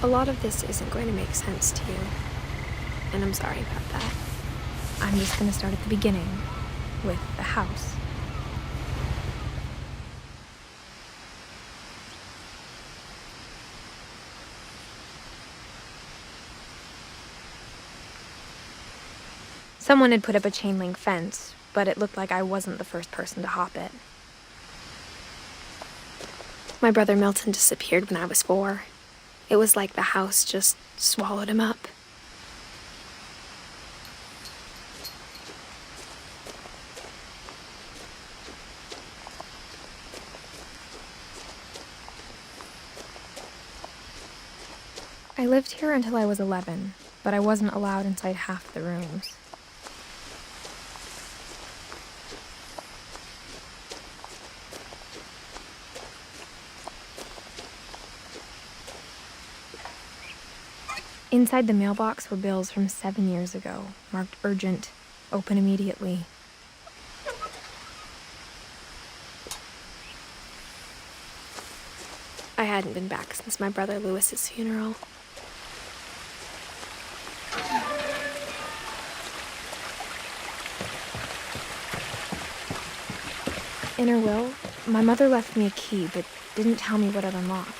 lot of this isn't going to make sense to you, and I'm sorry about that. I'm just going to start at the beginning, with the house. Someone had put up a chain-link fence, but it looked like I wasn't the first person to hop it. My brother Milton disappeared when I was 4. It was like the house just swallowed him up. I lived here until I was 11, but I wasn't allowed inside half the rooms. Inside the mailbox were bills from 7 years ago, marked urgent, open immediately. I hadn't been back since my brother Lewis's funeral. In her will, my mother left me a key, but didn't tell me what it unlocked.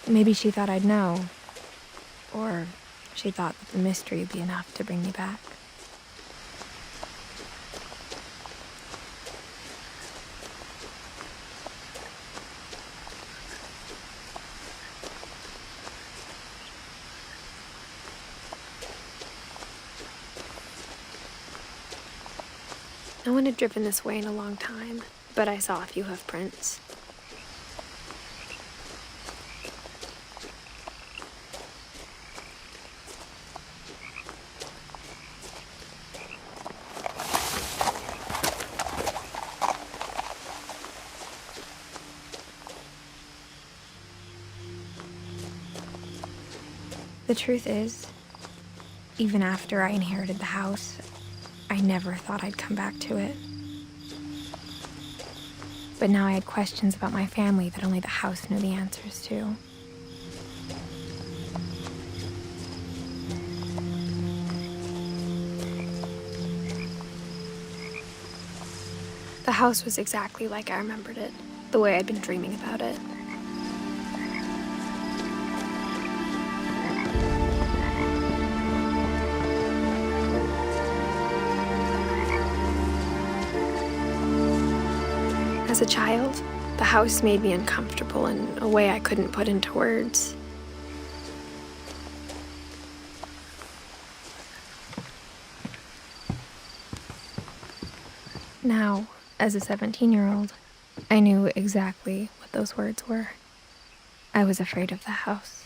Maybe she thought I'd know, or she thought that the mystery would be enough to bring me back. No one had driven this way in a long time, but I saw a few hoof prints. The truth is, even after I inherited the house, I never thought I'd come back to it. But now I had questions about my family that only the house knew the answers to. The house was exactly like I remembered it, the way I'd been dreaming about it. As a child, the house made me uncomfortable in a way I couldn't put into words. Now, as a 17-year-old, I knew exactly what those words were. I was afraid of the house.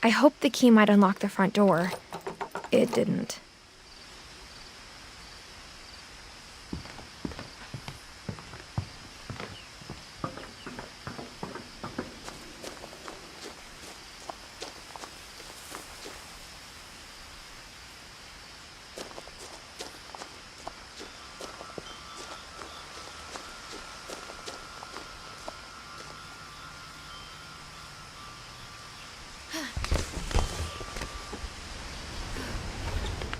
I hoped the key might unlock the front door. It didn't.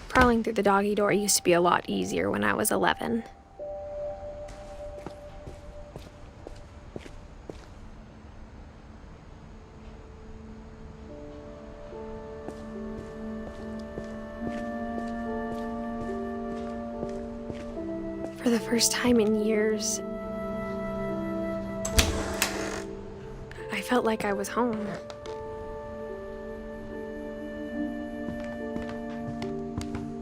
Crawling through the doggy door used to be a lot easier when I was 11. For the first time in years, I felt like I was home.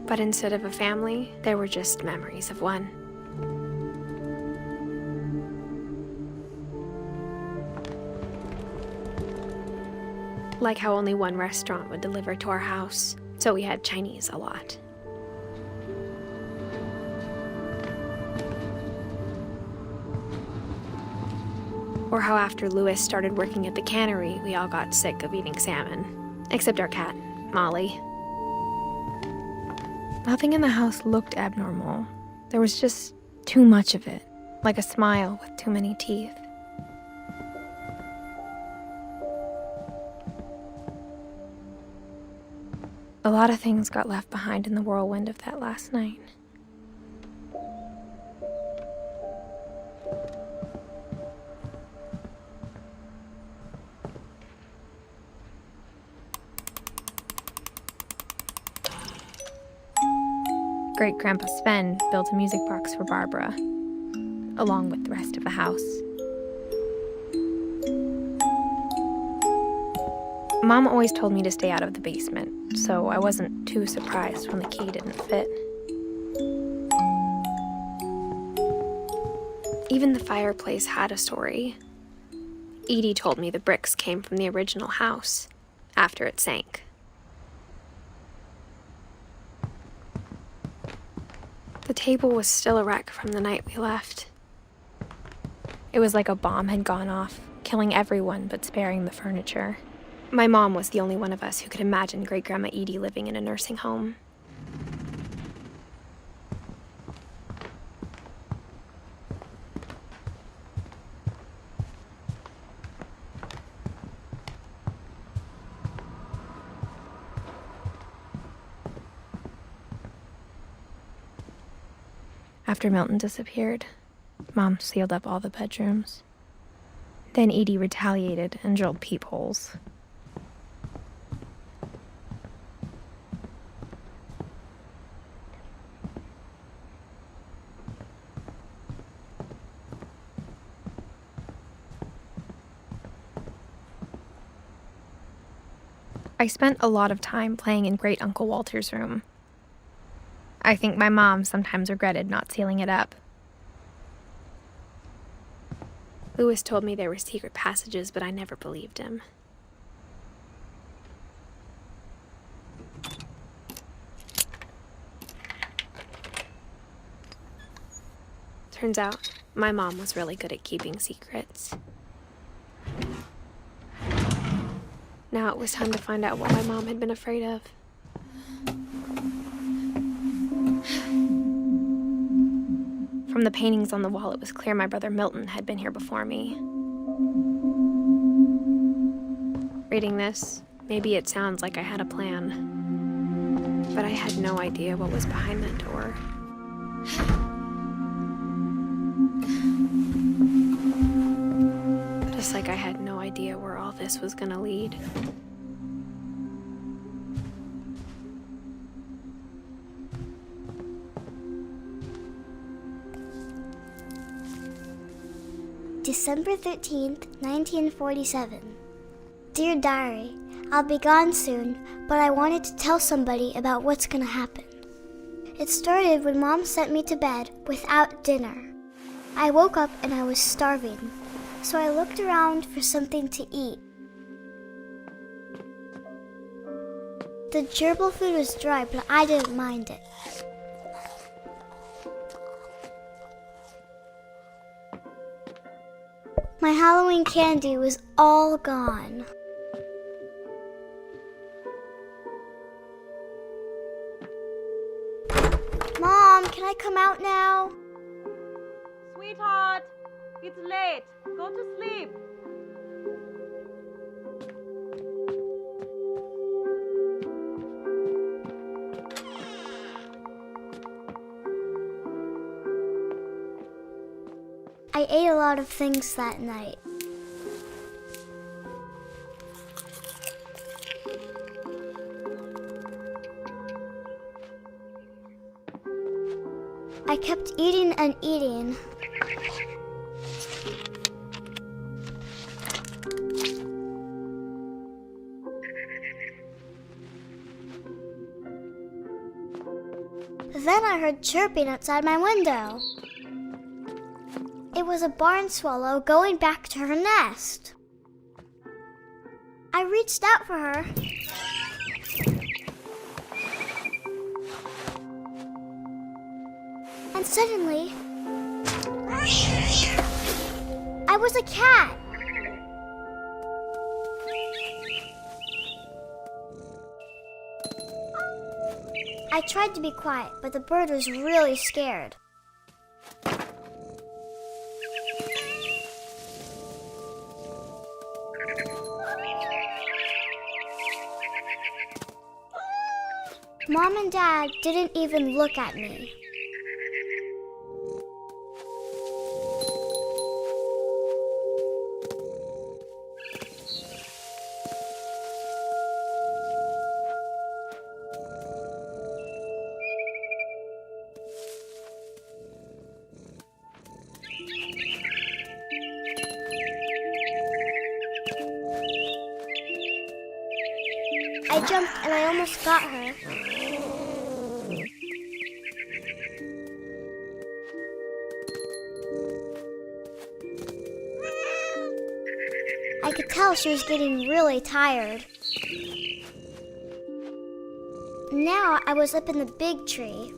But instead of a family, there were just memories of one. Like how only one restaurant would deliver to our house, so we had Chinese a lot. Or how after Lewis started working at the cannery, we all got sick of eating salmon. Except our cat, Molly. Nothing in the house looked abnormal. There was just too much of it, like a smile with too many teeth. A lot of things got left behind in the whirlwind of that last night. Great-Grandpa Sven built a music box for Barbara, along with the rest of the house. Mom always told me to stay out of the basement, so I wasn't too surprised when the key didn't fit. Even the fireplace had a story. Edie told me the bricks came from the original house, after it sank. The table was still a wreck from the night we left. It was like a bomb had gone off, killing everyone but sparing the furniture. My mom was the only one of us who could imagine Great-Grandma Edie living in a nursing home. After Milton disappeared, Mom sealed up all the bedrooms. Then Edie retaliated and drilled peepholes. I spent a lot of time playing in Great Uncle Walter's room. I think my mom sometimes regretted not sealing it up. Louis told me there were secret passages, but I never believed him. Turns out, my mom was really good at keeping secrets. Now it was time to find out what my mom had been afraid of. From the paintings on the wall, it was clear my brother Milton had been here before me. Reading this, maybe it sounds like I had a plan, but I had no idea what was behind that door. Just like I had no idea where all this was gonna lead. December 13th, 1947. Dear Diary, I'll be gone soon, but I wanted to tell somebody about what's gonna happen. It started when Mom sent me to bed without dinner. I woke up and I was starving, so I looked around for something to eat. The gerbil food was dry, but I didn't mind it. My Halloween candy was all gone. Mom, can I come out now? Sweetheart, it's late. Go to sleep. I ate a lot of things that night. I kept eating and eating. Then I heard chirping outside my window. It was a barn swallow going back to her nest. I reached out for her. And suddenly, I was a cat. I tried to be quiet, but the bird was really scared. Mom and Dad didn't even look at me. I jumped and I almost got her. I could tell she was getting really tired. Now I was up in the big tree.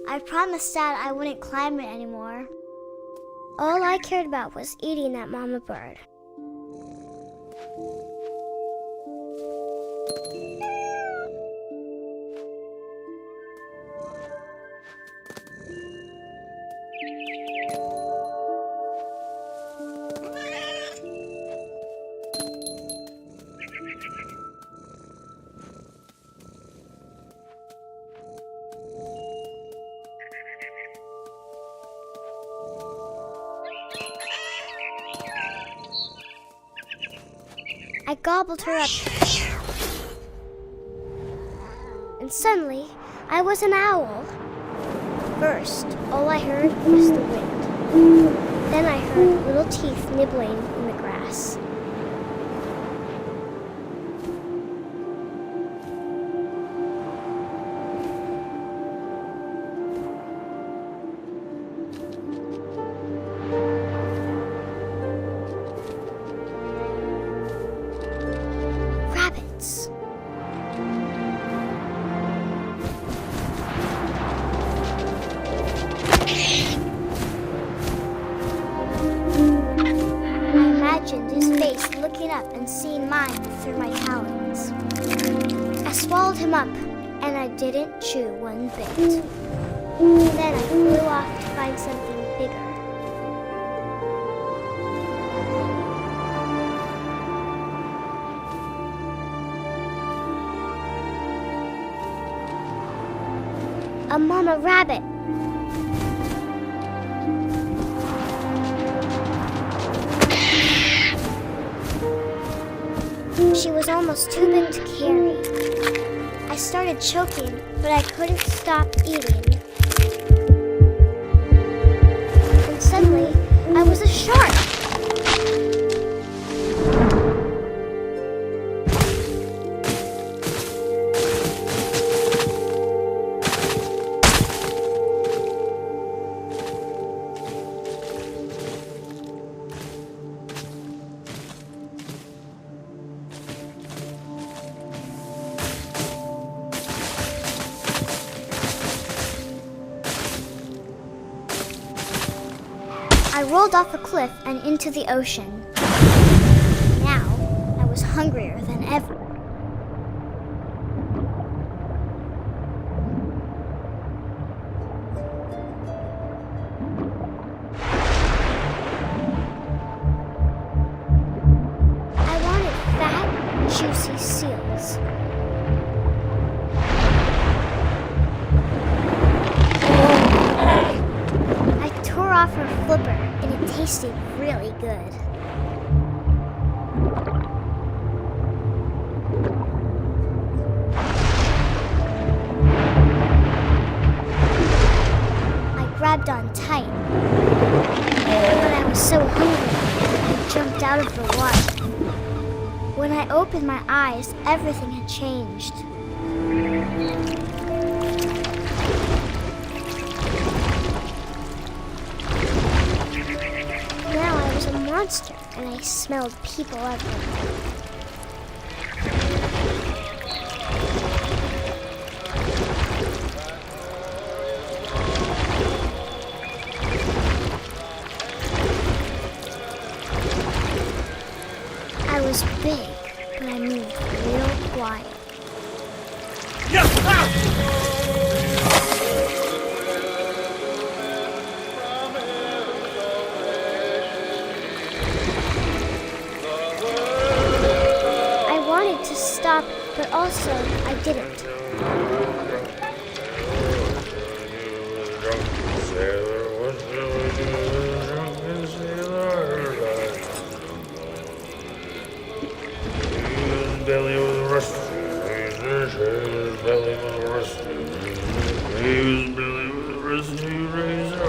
I promised Dad I wouldn't climb it anymore. All I cared about was eating that mama bird. I gobbled her up. And suddenly, I was an owl. First, all I heard was the wind. Then I heard little teeth nibbling in the grass. His face looking up and seeing mine through my talons. I swallowed him up, and I didn't chew one bit. Then I flew off to find something bigger. A mama rabbit. She was almost too big to carry. I started choking, but I couldn't stop eating. And suddenly, I was a shark. I rolled off a cliff and into the ocean. Now, I was hungrier than ever. I wanted fat, juicy seals. I tore off her flipper. It tasted really good. I grabbed on tight, but I was so hungry, I jumped out of the water. When I opened my eyes, everything had changed. Monster, and I smelled people everywhere. I was big, but I moved real quiet. but also I didn't. Belly was rusty, his belly was rusty, his belly was rusty, razor.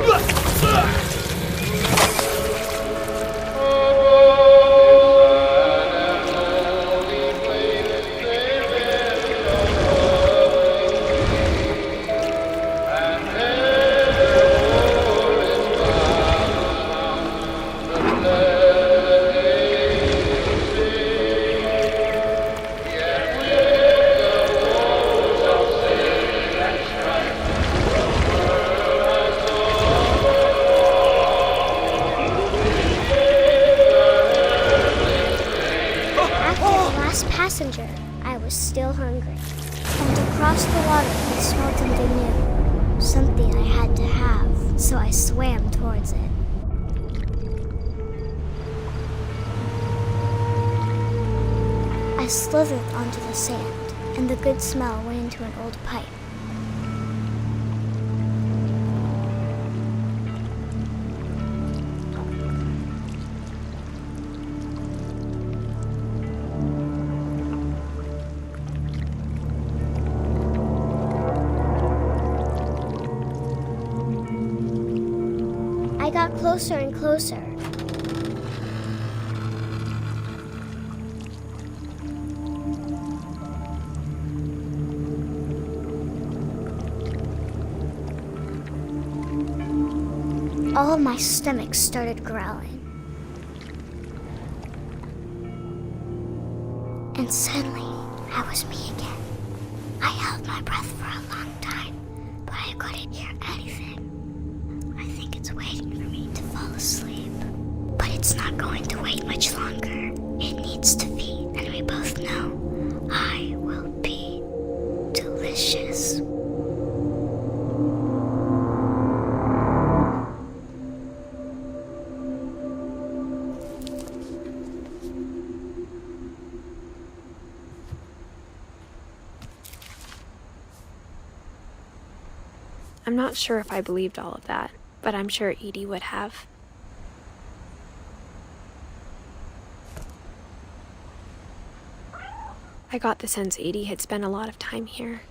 Passenger, I was still hungry. And across the water, I smelled something new. Something I had to have, so I swam towards it. I slithered onto the sand, and the good smell went into an old pipe. I got closer and closer. All of my stomach started growling. And suddenly, I was me again. I held my breath for a long time, but I couldn't hear anything. I think it's waiting for me to fall asleep. But it's not going to wait much longer. It needs to feed, and we both know I will be delicious. I'm not sure if I believed all of that, but I'm sure Edie would have. I got the sense Edie had spent a lot of time here,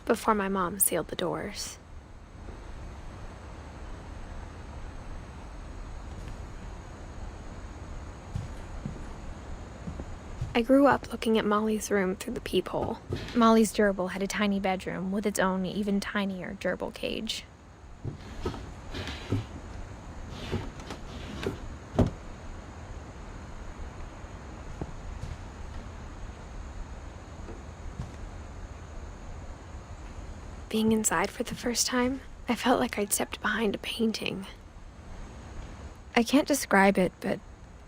before my mom sealed the doors. I grew up looking at Molly's room through the peephole. Molly's gerbil had a tiny bedroom with its own even tinier gerbil cage. Being inside for the first time, I felt like I'd stepped behind a painting. I can't describe it, but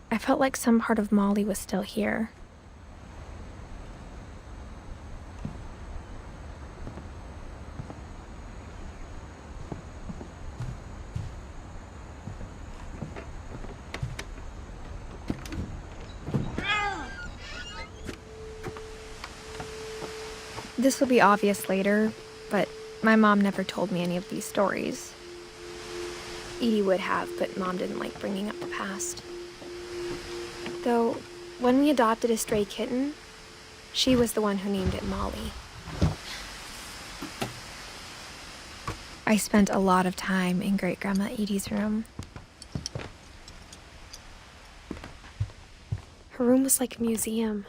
I felt like some part of Molly was still here. This will be obvious later, but my mom never told me any of these stories. Edie would have, but Mom didn't like bringing up the past. Though, when we adopted a stray kitten, she was the one who named it Molly. I spent a lot of time in Great-Grandma Edie's room. Her room was like a museum.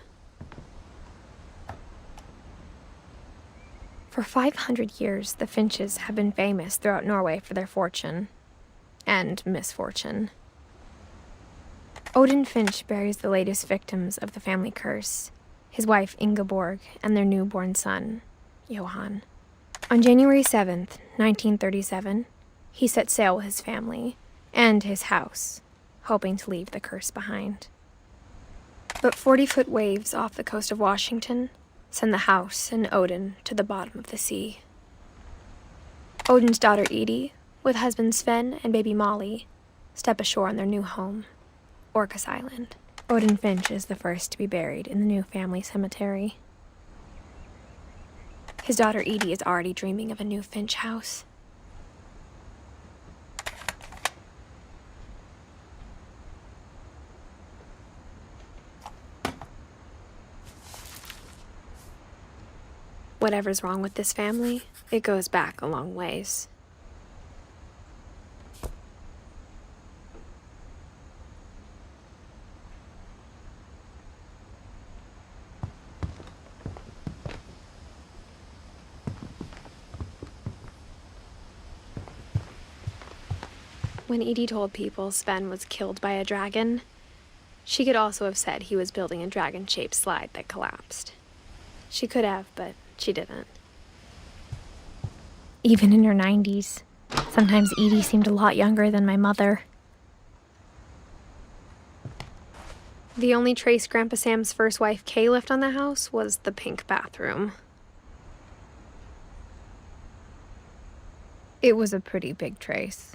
For 500 years, the Finches have been famous throughout Norway for their fortune and misfortune. Odin Finch buries the latest victims of the family curse, his wife Ingeborg and their newborn son, Johan. On January 7th, 1937, he set sail with his family and his house, hoping to leave the curse behind. But 40-foot waves off the coast of Washington send the house and Odin to the bottom of the sea. Odin's daughter Edie, with husband Sven and baby Molly, step ashore on their new home, Orcas Island. Odin Finch is the first to be buried in the new family cemetery. His daughter Edie is already dreaming of a new Finch house. Whatever's wrong with this family, it goes back a long ways. When Edie told people Sven was killed by a dragon, she could also have said he was building a dragon-shaped slide that collapsed. She could have, but she didn't. Even in her 90s, sometimes Edie seemed a lot younger than my mother. The only trace Grandpa Sam's first wife Kay left on the house was the pink bathroom. It was a pretty big trace.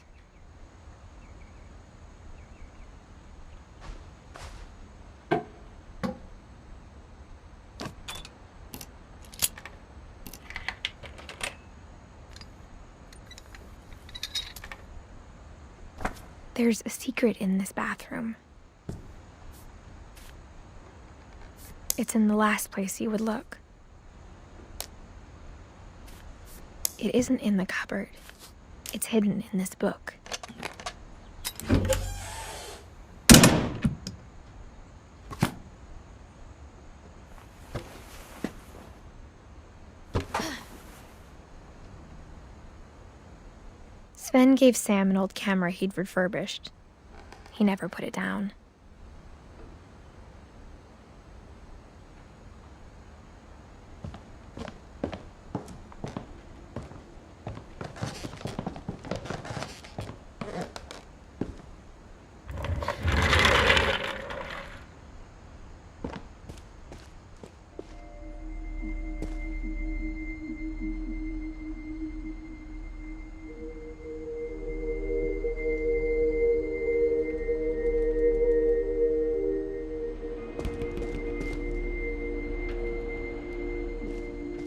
There's a secret in this bathroom. It's in the last place you would look. It isn't in the cupboard. It's hidden in this book. Sven gave Sam an old camera he'd refurbished. He never put it down.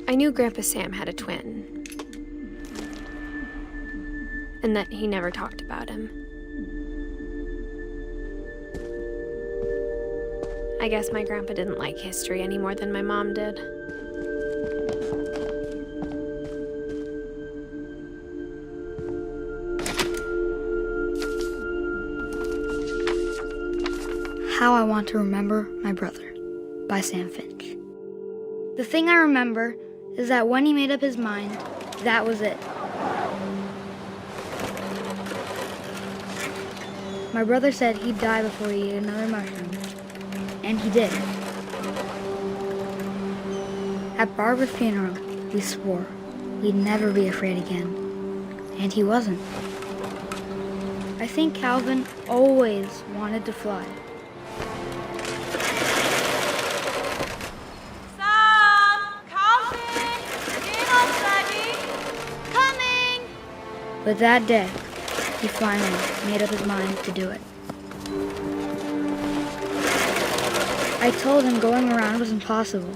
I knew Grandpa Sam had a twin, and that he never talked about him. I guess my grandpa didn't like history any more than my mom did. How I Want to Remember My Brother by Sam Finch. The thing I remember is that when he made up his mind, that was it. My brother said he'd die before he ate another mushroom, and he did. At Barbara's funeral, we swore we'd never be afraid again, and he wasn't. I think Calvin always wanted to fly. But that day, he finally made up his mind to do it. I told him going around was impossible.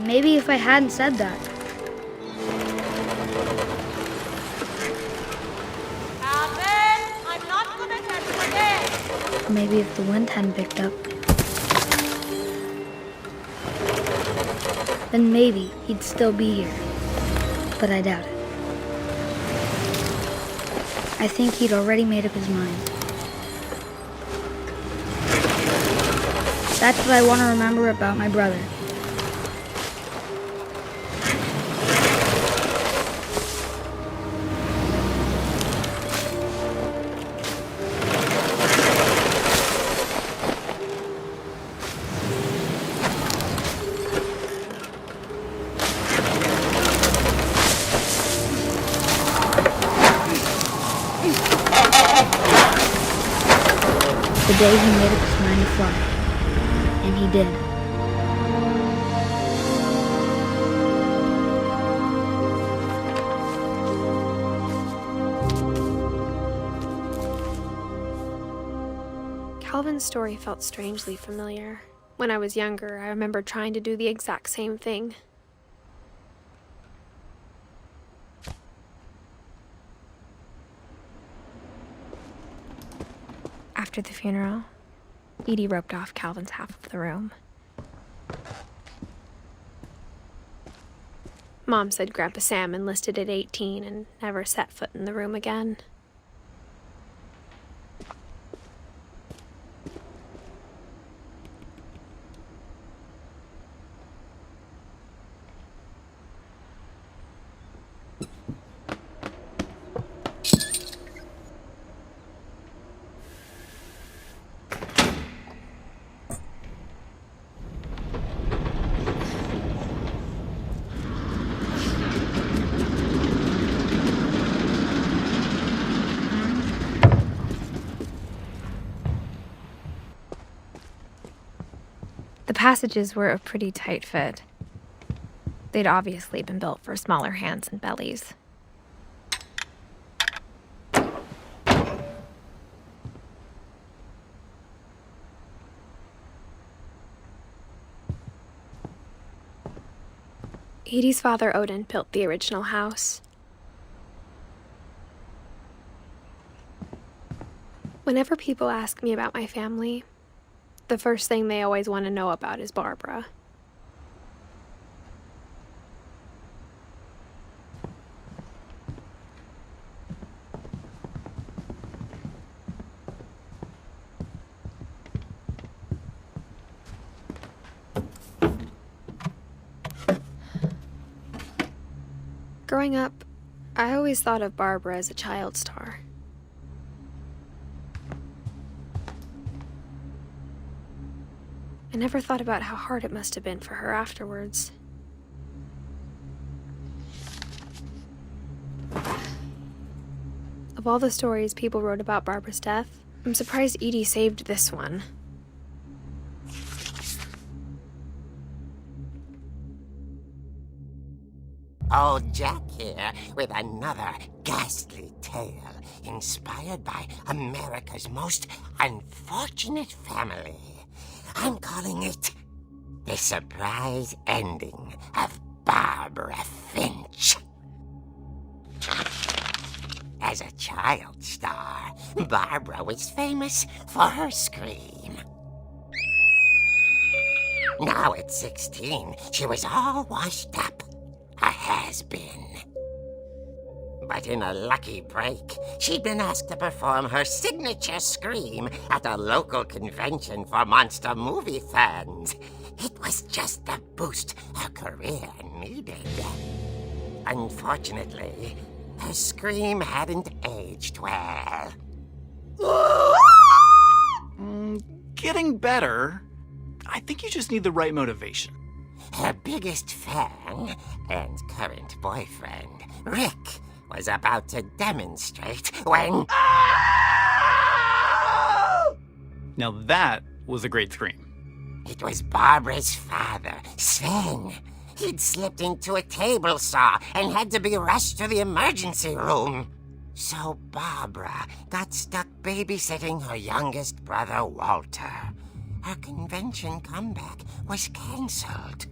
Maybe if I hadn't said that. Calvin, I'm not gonna tell you again. Maybe if the wind hadn't picked up. Then maybe he'd still be here. But I doubt it. I think he'd already made up his mind. That's what I want to remember about my brother. The day he made up his mind to fly. And he did. Calvin's story felt strangely familiar. When I was younger, I remember trying to do the exact same thing. After the funeral, Edie roped off Calvin's half of the room. Mom said Grandpa Sam enlisted at 18 and never set foot in the room again. The passages were a pretty tight fit. They'd obviously been built for smaller hands and bellies. Edie's father, Odin, built the original house. Whenever people ask me about my family, the first thing they always want to know about is Barbara. Growing up, I always thought of Barbara as a child star. I never thought about how hard it must have been for her afterwards. Of all the stories people wrote about Barbara's death, I'm surprised Edie saved this one. Old Jack here with another ghastly tale inspired by America's most unfortunate family. I'm calling it The Surprise Ending of Barbara Finch. As a child star, Barbara was famous for her scream. Now at 16, she was all washed up. A has-been. But in a lucky break, she'd been asked to perform her signature scream at a local convention for monster movie fans. It was just the boost her career needed. Unfortunately, her scream hadn't aged well. Getting better. I think you just need the right motivation. Her biggest fan and current boyfriend, Rick, was about to demonstrate when... Now that was a great scream. It was Barbara's father, Sven. He'd slipped into a table saw and had to be rushed to the emergency room. So Barbara got stuck babysitting her youngest brother, Walter. Her convention comeback was cancelled.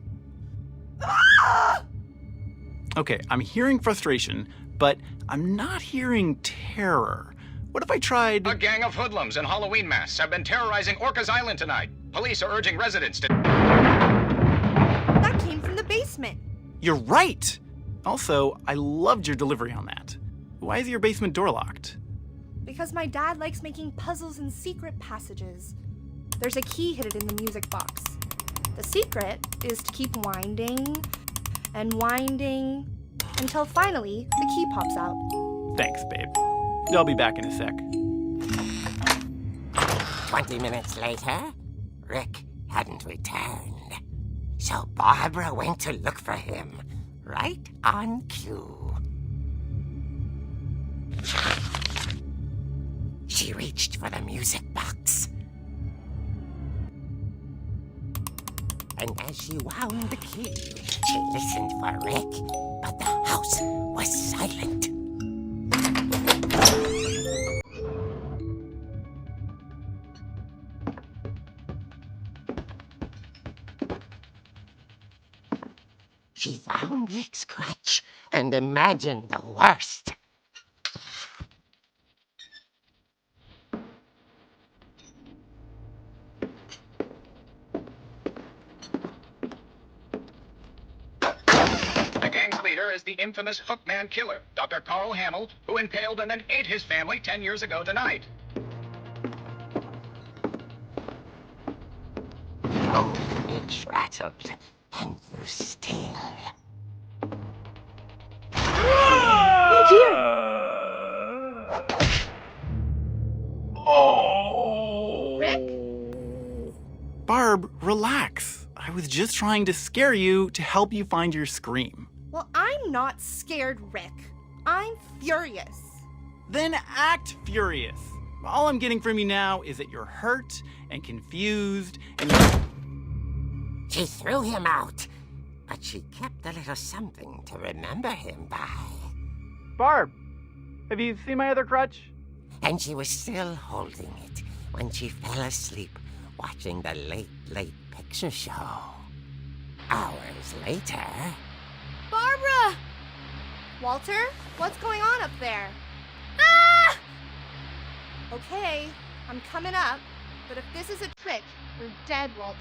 Okay, I'm hearing frustration, but I'm not hearing terror. What if I tried... A gang of hoodlums in Halloween masks have been terrorizing Orcas Island tonight. Police are urging residents to... That came from the basement. You're right! Also, I loved your delivery on that. Why is your basement door locked? Because my dad likes making puzzles and secret passages. There's a key hidden in the music box. The secret is to keep winding and winding until finally the key pops out. Thanks, babe. I'll be back in a sec. 20 minutes later, Rick hadn't returned. So Barbara went to look for him, right on cue. She reached for the music box. And as she wound the key, she listened for Rick, but the house was silent. She found Rick's crutch and imagined the worst. The gang's leader is the infamous Hookman killer, Dr. Carl Hamill, who impaled and then ate his family 10 years ago tonight. Oh, it's rattled, and you still. Barb, relax. I was just trying to scare you to help you find your scream. Well, I'm not scared, Rick. I'm furious. Then act furious. All I'm getting from you now is that you're hurt and confused and She threw him out, but she kept a little something to remember him by. Barb, have you seen my other crutch? And she was still holding it when she fell asleep watching the late picture show. Hours later... Barbara! Walter, what's going on up there? Ah! Okay, I'm coming up, but if this is a trick, you're dead, Walter.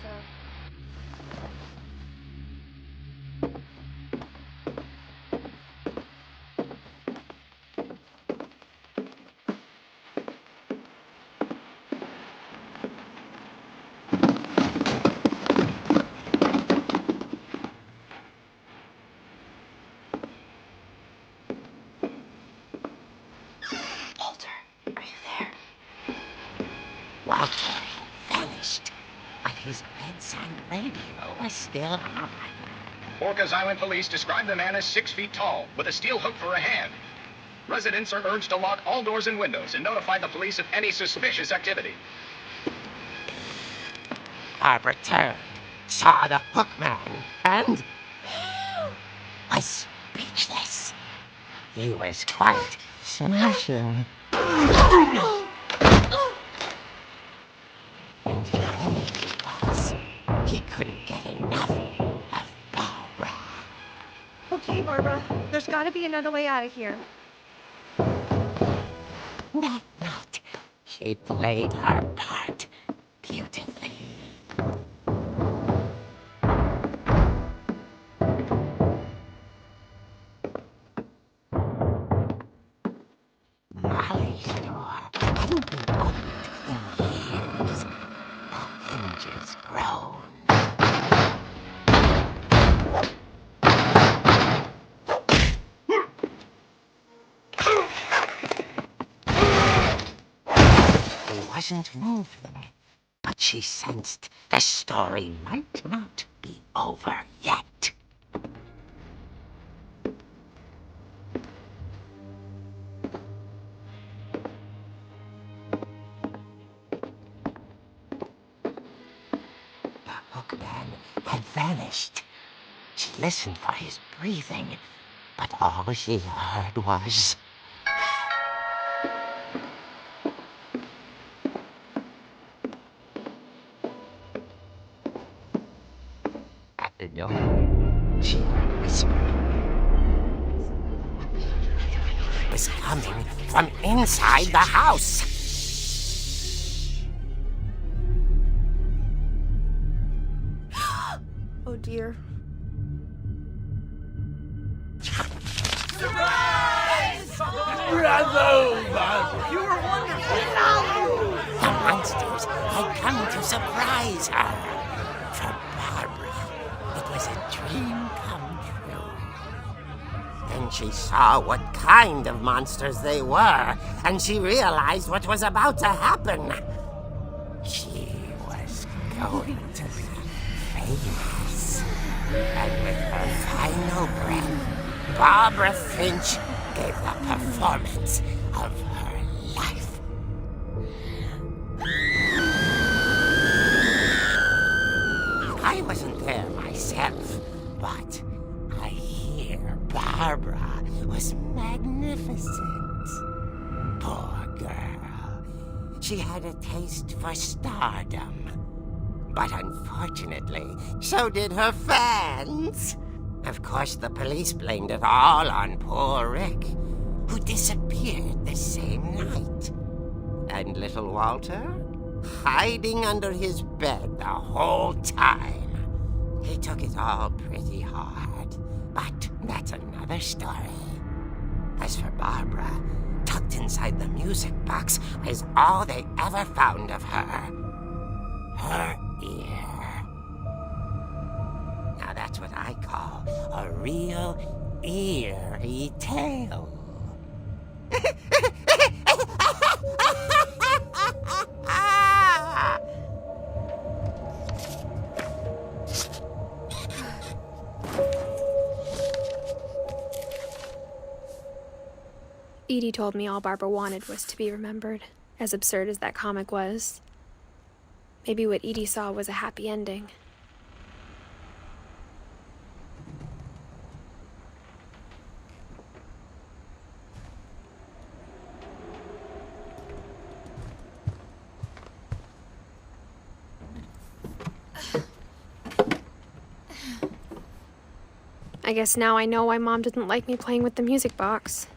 Walter vanished, but his bedside radio was still on. Orcas Island police describe the man as 6 feet tall, with a steel hook for a hand. Residents are urged to lock all doors and windows and notify the police of any suspicious activity. Barbara turned, saw the hookman, and was speechless. He was quite smashing. And funny he was. He couldn't get enough of Barbara. Okay, Barbara, there's gotta be another way out of here. That night, she played her part beautifully. Molly's door hadn't been opened in years. The hinges groaned. He wasn't moving, but she sensed the story might not be over yet. The hookman had vanished. She listened for his breathing, but all she heard was... At the door, she heard whispering. It was coming from inside the house. Oh dear. The monsters had come to surprise her. For Barbara, it was a dream come true. Then she saw what kind of monsters they were, and she realized what was about to happen. She was going to be famous. And with her final breath, Barbara Finch gave the performance of her life. I wasn't there myself, but I hear Barbara was magnificent. Poor girl. She had a taste for stardom. But unfortunately, so did her fans. Of course, the police blamed it all on poor Rick, who disappeared the same night. And little Walter? Hiding under his bed the whole time. He took it all pretty hard, but that's another story. As for Barbara, tucked inside the music box is all they ever found of her. Her ear. Now that's what I call a real eerie tale. Edie told me all Barbara wanted was to be remembered, as absurd as that comic was. Maybe what Edie saw was a happy ending. I guess now I know why Mom didn't like me playing with the music box.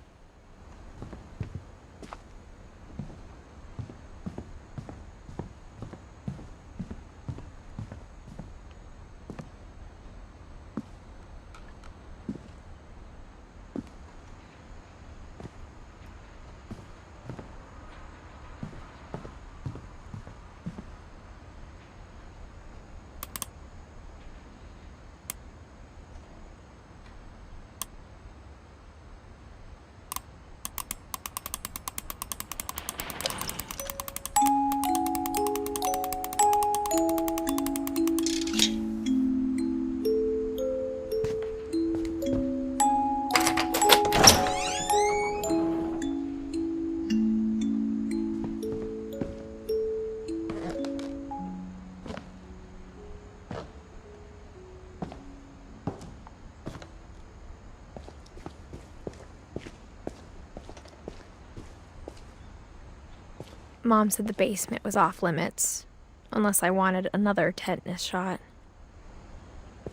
Mom said the basement was off limits, unless I wanted another tetanus shot.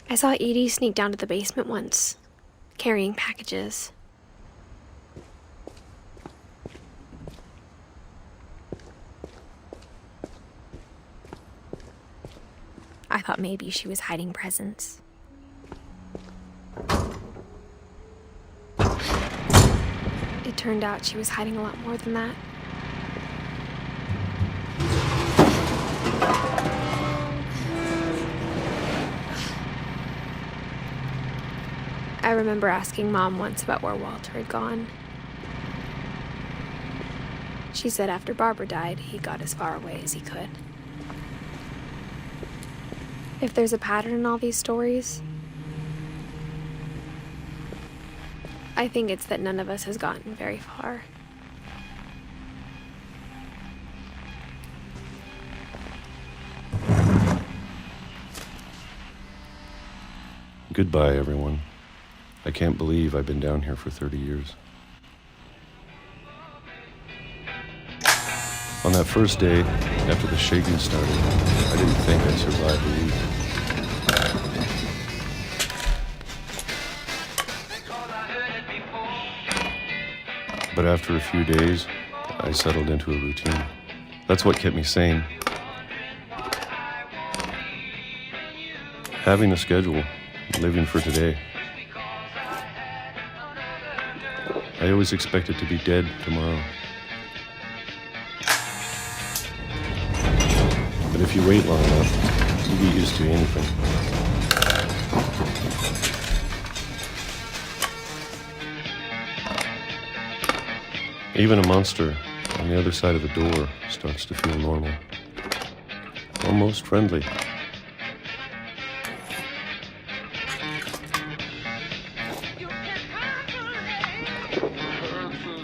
I saw Edie sneak down to the basement once, carrying packages. I thought maybe she was hiding presents. It turned out she was hiding a lot more than that. I remember asking Mom once about where Walter had gone. She said after Barbara died, he got as far away as he could. If there's a pattern in all these stories, I think it's that none of us has gotten very far. Goodbye, everyone. I can't believe I've been down here for 30 years. On that first day, after the shaking started, I didn't think I'd survive a week. But after a few days, I settled into a routine. That's what kept me sane. Having a schedule, living for today. I always expected to be dead tomorrow. But if you wait long enough, you get used to anything. Even a monster on the other side of the door starts to feel normal. Almost friendly.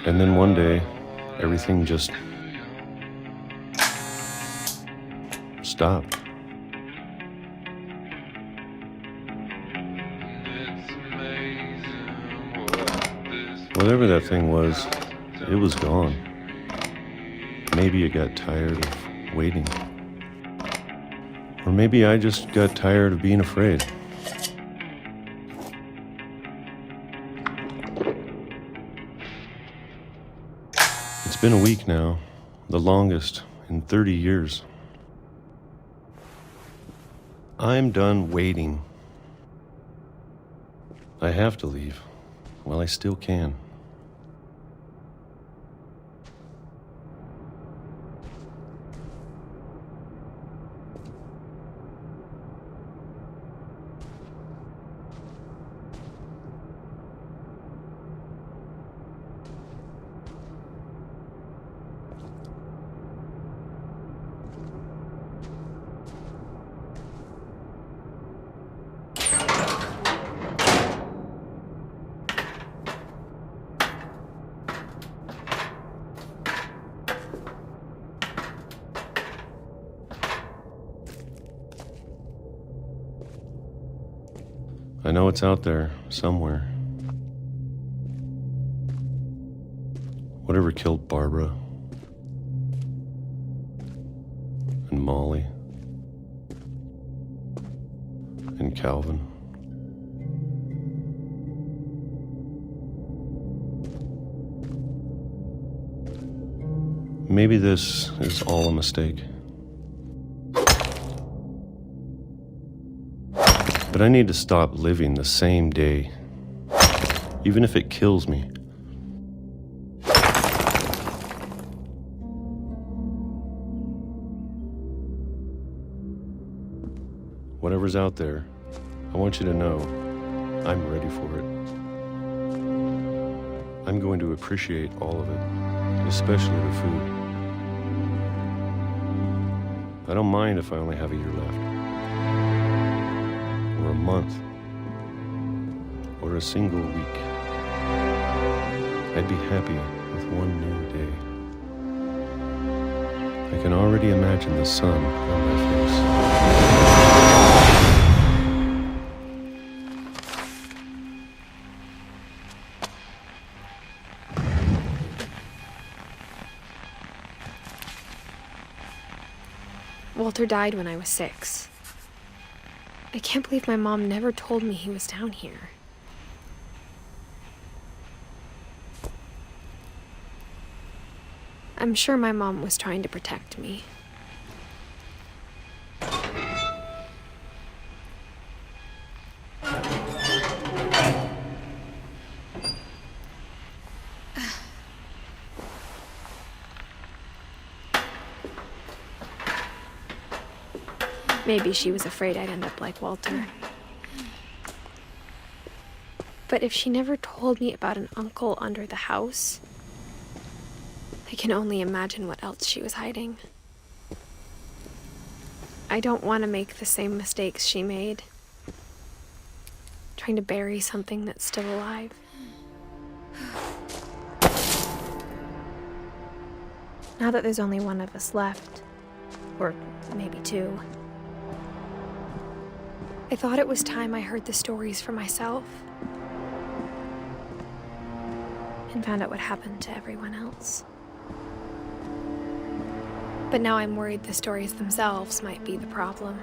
And then one day, everything just stopped. Whatever that thing was, it was gone. Maybe it got tired of waiting. Or maybe I just got tired of being afraid. It's been a week now, the longest in 30 years. I'm done waiting. I have to leave while I still can. I know it's out there, somewhere. Whatever killed Barbara and Molly and Calvin. Maybe this is all a mistake. But I need to stop living the same day, even if it kills me. Whatever's out there, I want you to know I'm ready for it. I'm going to appreciate all of it, especially the food. I don't mind if I only have a year left. Or a month, or a single week. I'd be happy with one new day. I can already imagine the sun on my face. Walter died when I was 6. I can't believe my mom never told me he was down here. I'm sure my mom was trying to protect me. Maybe she was afraid I'd end up like Walter. But if she never told me about an uncle under the house, I can only imagine what else she was hiding. I don't want to make the same mistakes she made, trying to bury something that's still alive. Now that there's only one of us left, or maybe two, I thought it was time I heard the stories for myself and found out what happened to everyone else. But now I'm worried the stories themselves might be the problem.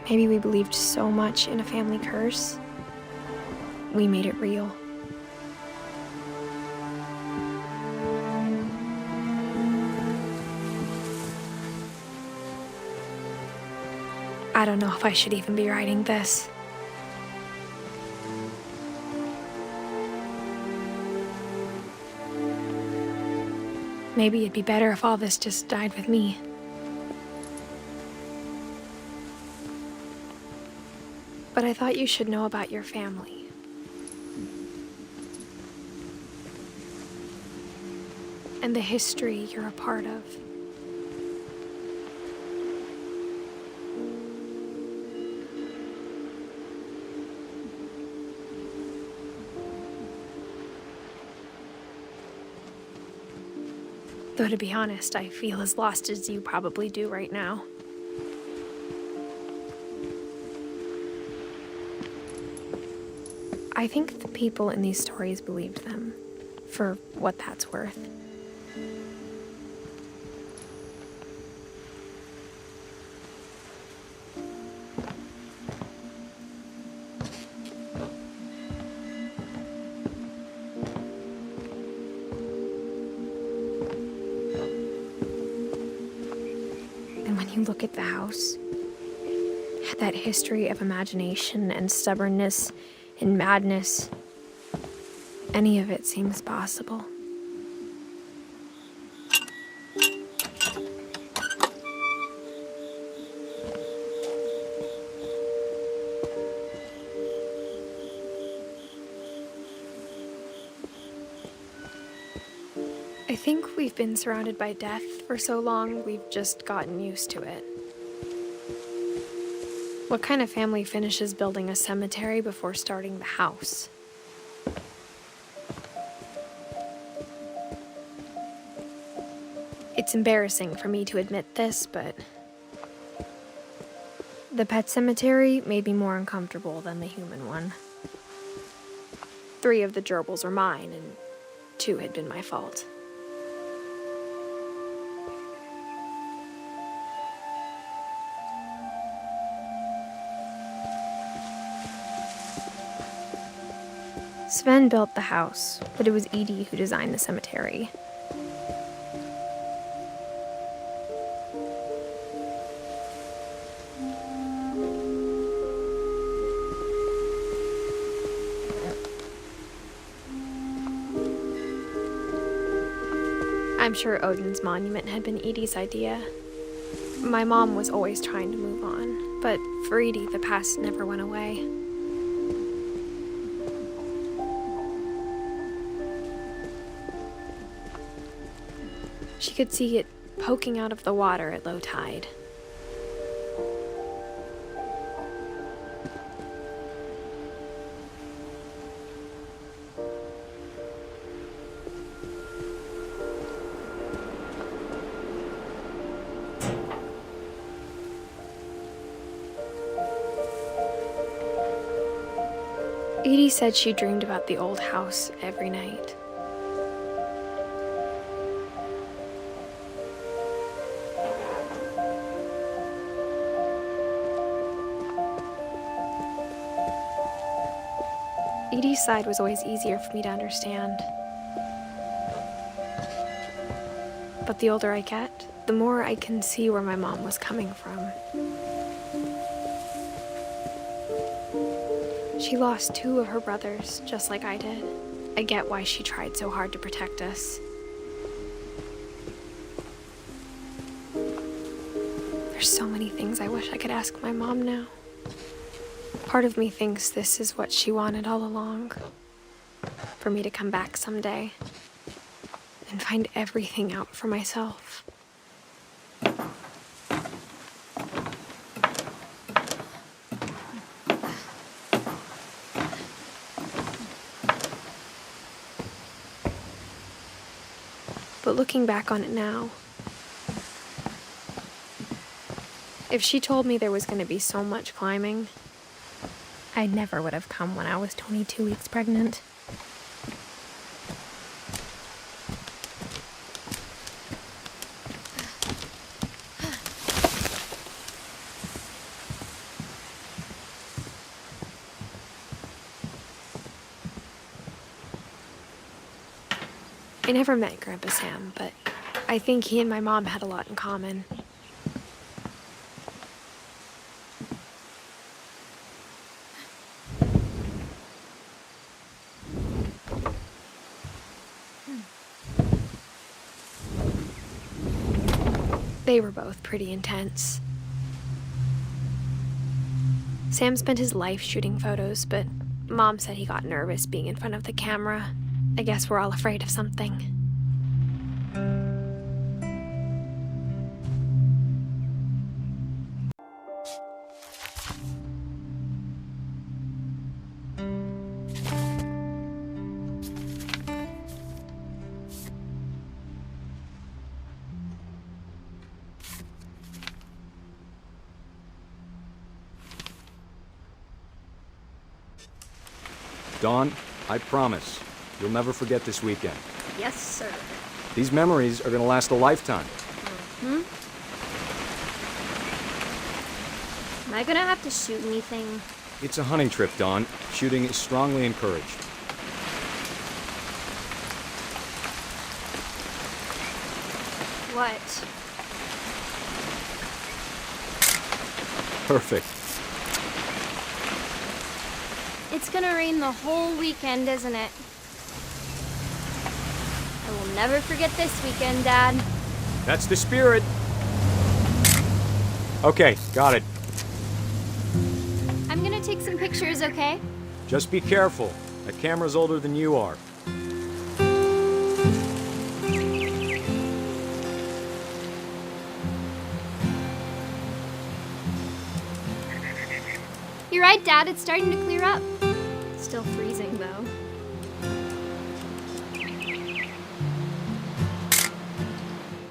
Maybe we believed so much in a family curse, we made it real. I don't know if I should even be writing this. Maybe it'd be better if all this just died with me. But I thought you should know about your family. And the history you're a part of. Though to be honest, I feel as lost as you probably do right now. I think the people in these stories believed them, for what that's worth. You look at the house, had that history of imagination and stubbornness and madness. Any of it seems possible. I think we've been surrounded by death for so long, we've just gotten used to it. What kind of family finishes building a cemetery before starting the house? It's embarrassing for me to admit this, but the pet cemetery made me more uncomfortable than the human one. 3 of the gerbils are mine, and 2 had been my fault. Sven built the house, but it was Edith who designed the cemetery. I'm sure Odin's monument had been Edith's idea. My mom was always trying to move on, but for Edith, the past never went away. She could see it poking out of the water at low tide. Edith said she dreamed about the old house every night. Edith's side was always easier for me to understand. But the older I get, the more I can see where my mom was coming from. She lost 2 of her brothers, just like I did. I get why she tried so hard to protect us. There's so many things I wish I could ask my mom now. Part of me thinks this is what she wanted all along. For me to come back someday and find everything out for myself. But looking back on it now, if she told me there was going to be so much climbing, I never would have come when I was 22 weeks pregnant. I never met Grandpa Sam, but I think he and my mom had a lot in common. They were both pretty intense. Sam spent his life shooting photos, but Mom said he got nervous being in front of the camera. I guess we're all afraid of something. Dawn, I promise, you'll never forget this weekend. Yes, sir. These memories are gonna last a lifetime. Hmm? Am I gonna have to shoot anything? It's a hunting trip, Dawn. Shooting is strongly encouraged. What? Perfect. It's gonna rain the whole weekend, isn't it? I will never forget this weekend, Dad. That's the spirit. Okay, got it. I'm gonna take some pictures, okay? Just be careful. That camera's older than you are. You're right, Dad. It's starting to clear up. Still freezing, though.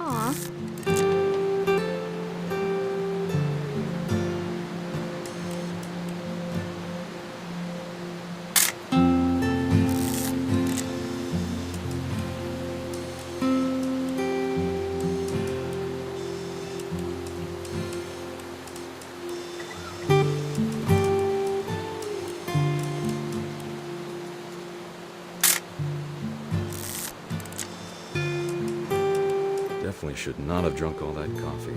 Aw. Definitely should not have drunk all that coffee.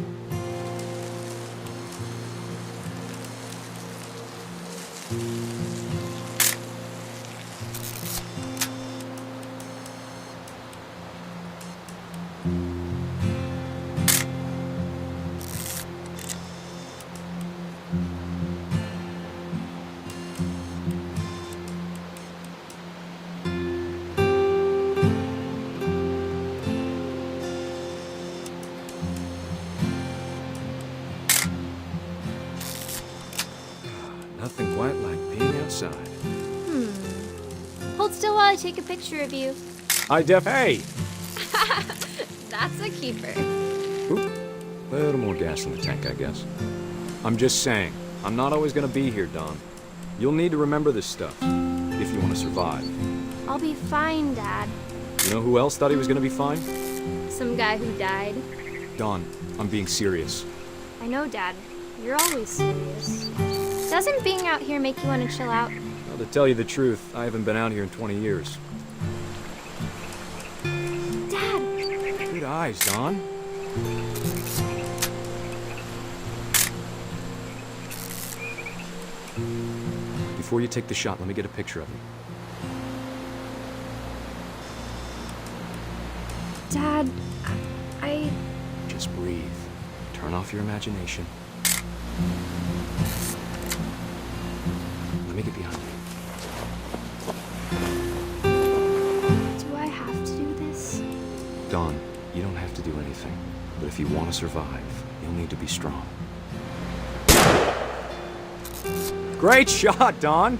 Nothing quite like being outside. Hold still while I take a picture of you. Hey! That's a keeper. Oop. Little more gas in the tank, I guess. I'm just saying, I'm not always gonna be here, Dawn. You'll need to remember this stuff, if you want to survive. I'll be fine, Dad. You know who else thought he was gonna be fine? Some guy who died. Dawn, I'm being serious. I know, Dad. You're always serious. Doesn't being out here make you want to chill out? Well, to tell you the truth, I haven't been out here in 20 years. Dad! Good eyes, Dawn. Before you take the shot, let me get a picture of you. Dad, I... Just breathe. Turn off your imagination. Let me get behind you. Do I have to do this? Dawn, you don't have to do anything. But if you want to survive, you'll need to be strong. Great shot, Dawn!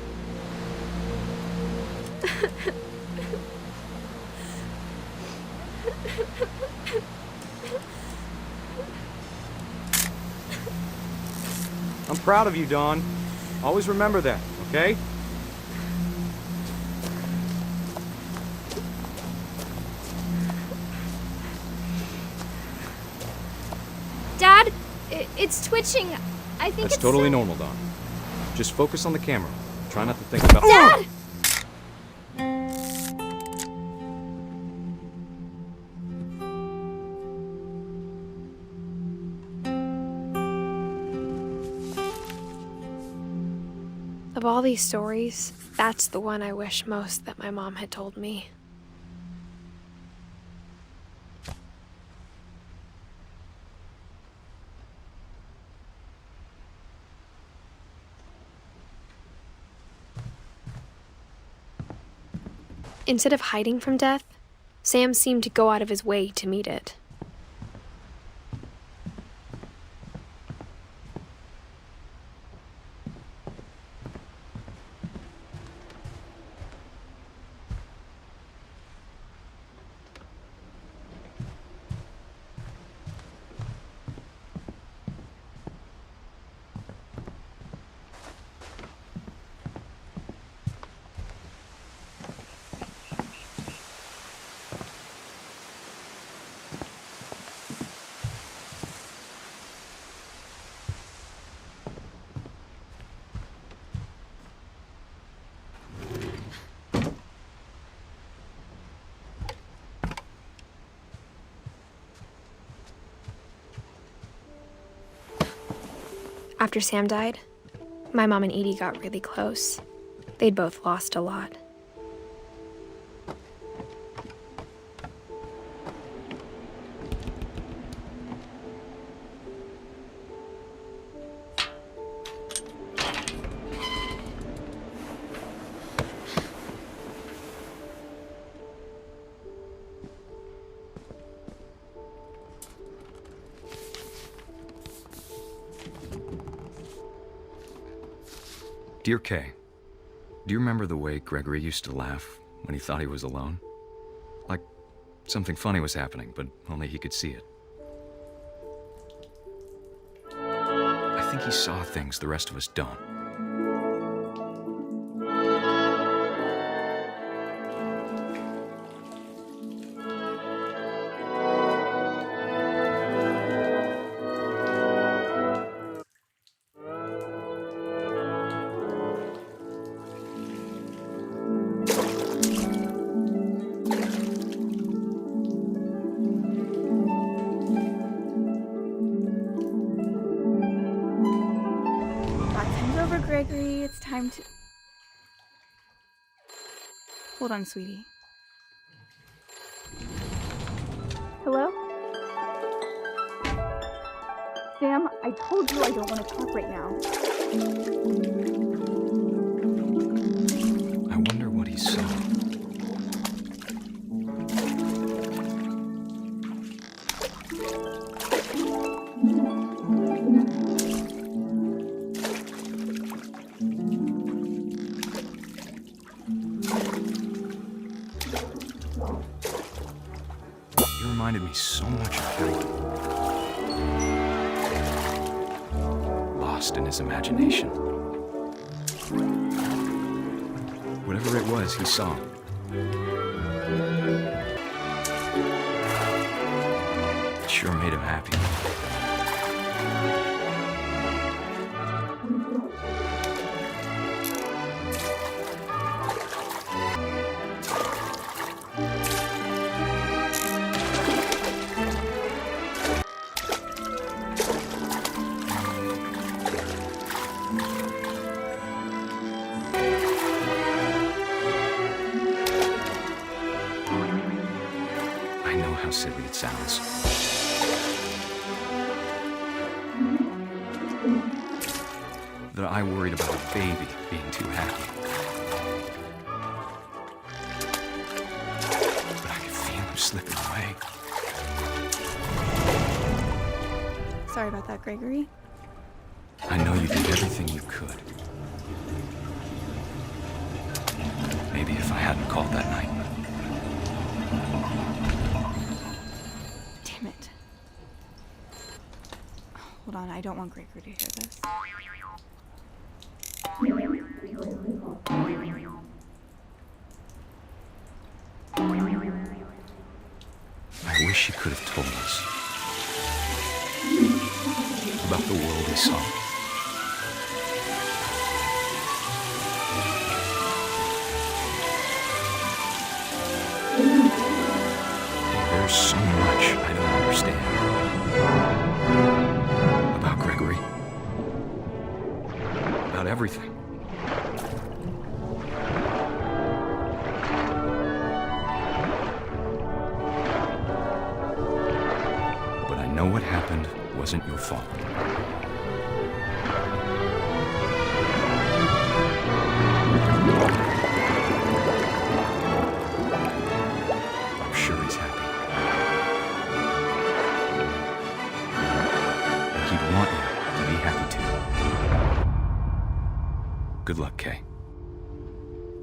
I'm proud of you, Dawn. Always remember that, okay? Dad, it's twitching. I think That's it's totally normal, Dawn. Just focus on the camera. Try not to think about— Dad! Of all these stories, that's the one I wish most that my mom had told me. Instead of hiding from death, Sam seemed to go out of his way to meet it. After Sam died, my mom and Edie got really close. They'd both lost a lot. Dear Kay, do you remember the way Gregory used to laugh when he thought he was alone? Like something funny was happening, but only he could see it. I think he saw things the rest of us don't. Gregory, it's time to... Hold on, sweetie. Hello? Sam, I told you I don't want to talk right now. I wonder what he saw. Reminded me so much of him. Lost in his imagination. Whatever it was, he saw. It sure made him happy. How silly it sounds. That I worried about a baby being too happy. But I could feel him slipping away. Sorry about that, Gregory. I know you did everything you could. Maybe if I hadn't called that night. Damn it. Hold on, I don't want Gregory to hear this. I wish he could have told us about the world he saw. There's so much I don't understand about Gregory. About everything. But I know what happened wasn't your fault. I'm sure he's happy. And he'd want you to be happy too. Good luck, Kay.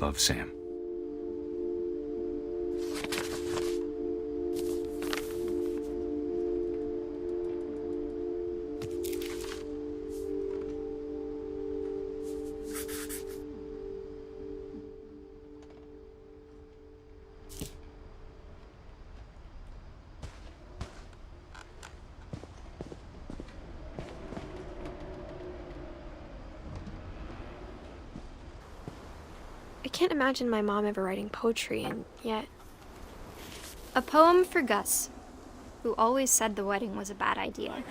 Love, Sam. I can't imagine my mom ever writing poetry, and yet... A poem for Gus, who always said the wedding was a bad idea.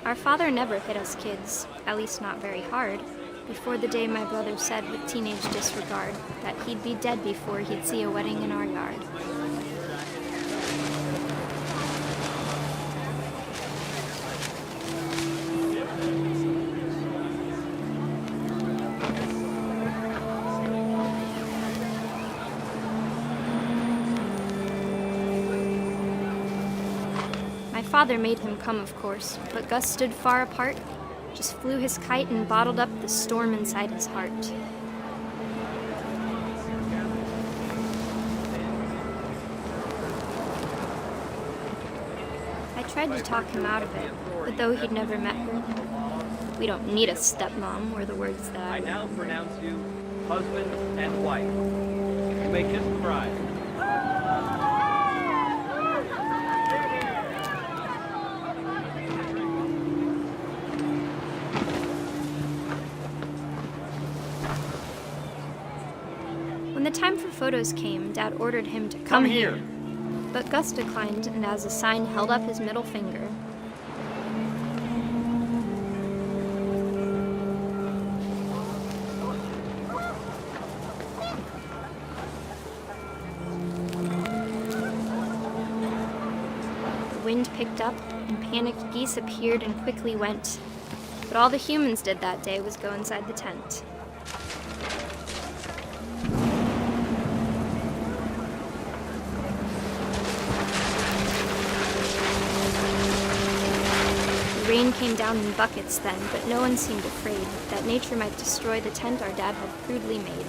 Our father never hit us kids, at least not very hard, before the day my brother said with teenage disregard that he'd be dead before he'd see a wedding in our yard. My father made him come, of course, but Gus stood far apart, just flew his kite and bottled up the storm inside his heart. I tried to talk him out of it, but though he'd never met her, "We don't need a stepmom," were the words that I now pronounce you husband and wife. You may kiss the bride. When the time for photos came, Dad ordered him to come here. But Gus declined, and as a sign held up his middle finger. The wind picked up, and panicked geese appeared and quickly went. But all the humans did that day was go inside the tent. Rain came down in buckets then, but no one seemed afraid that nature might destroy the tent our dad had crudely made.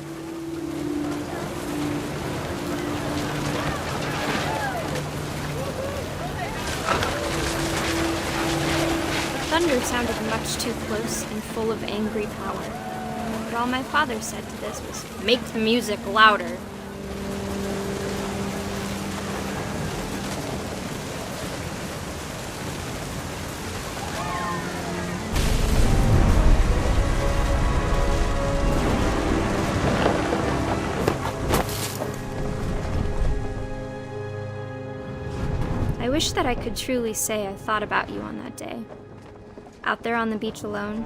The thunder sounded much too close and full of angry power. But all my father said to this was, "Make the music louder." I wish that I could truly say I thought about you on that day. Out there on the beach alone,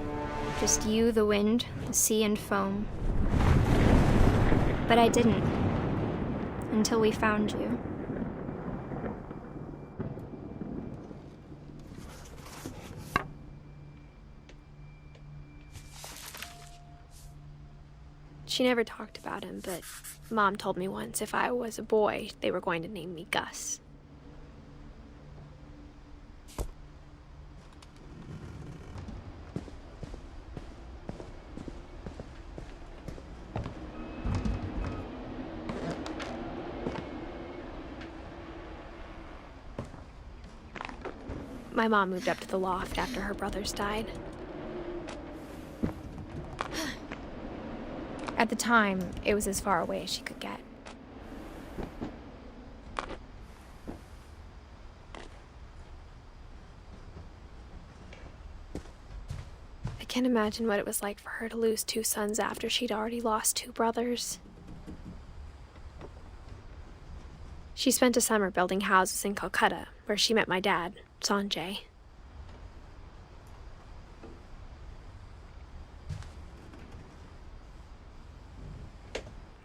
just you, the wind, the sea, and foam. But I didn't, until we found you. She never talked about him, but Mom told me once if I was a boy, they were going to name me Gus. My mom moved up to the loft after her brothers died. At the time, it was as far away as she could get. I can't imagine what it was like for her to lose 2 sons after she'd already lost 2 brothers. She spent a summer building houses in Calcutta, where she met my dad, Sanjay.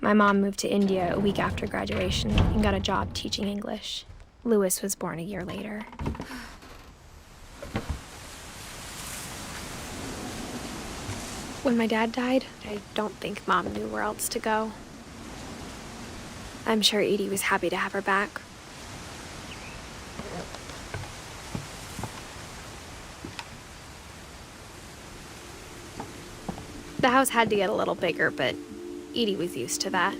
My mom moved to India a week after graduation and got a job teaching English. Louis was born a year later. When my dad died, I don't think Mom knew where else to go. I'm sure Edie was happy to have her back. The house had to get a little bigger, but Edie was used to that.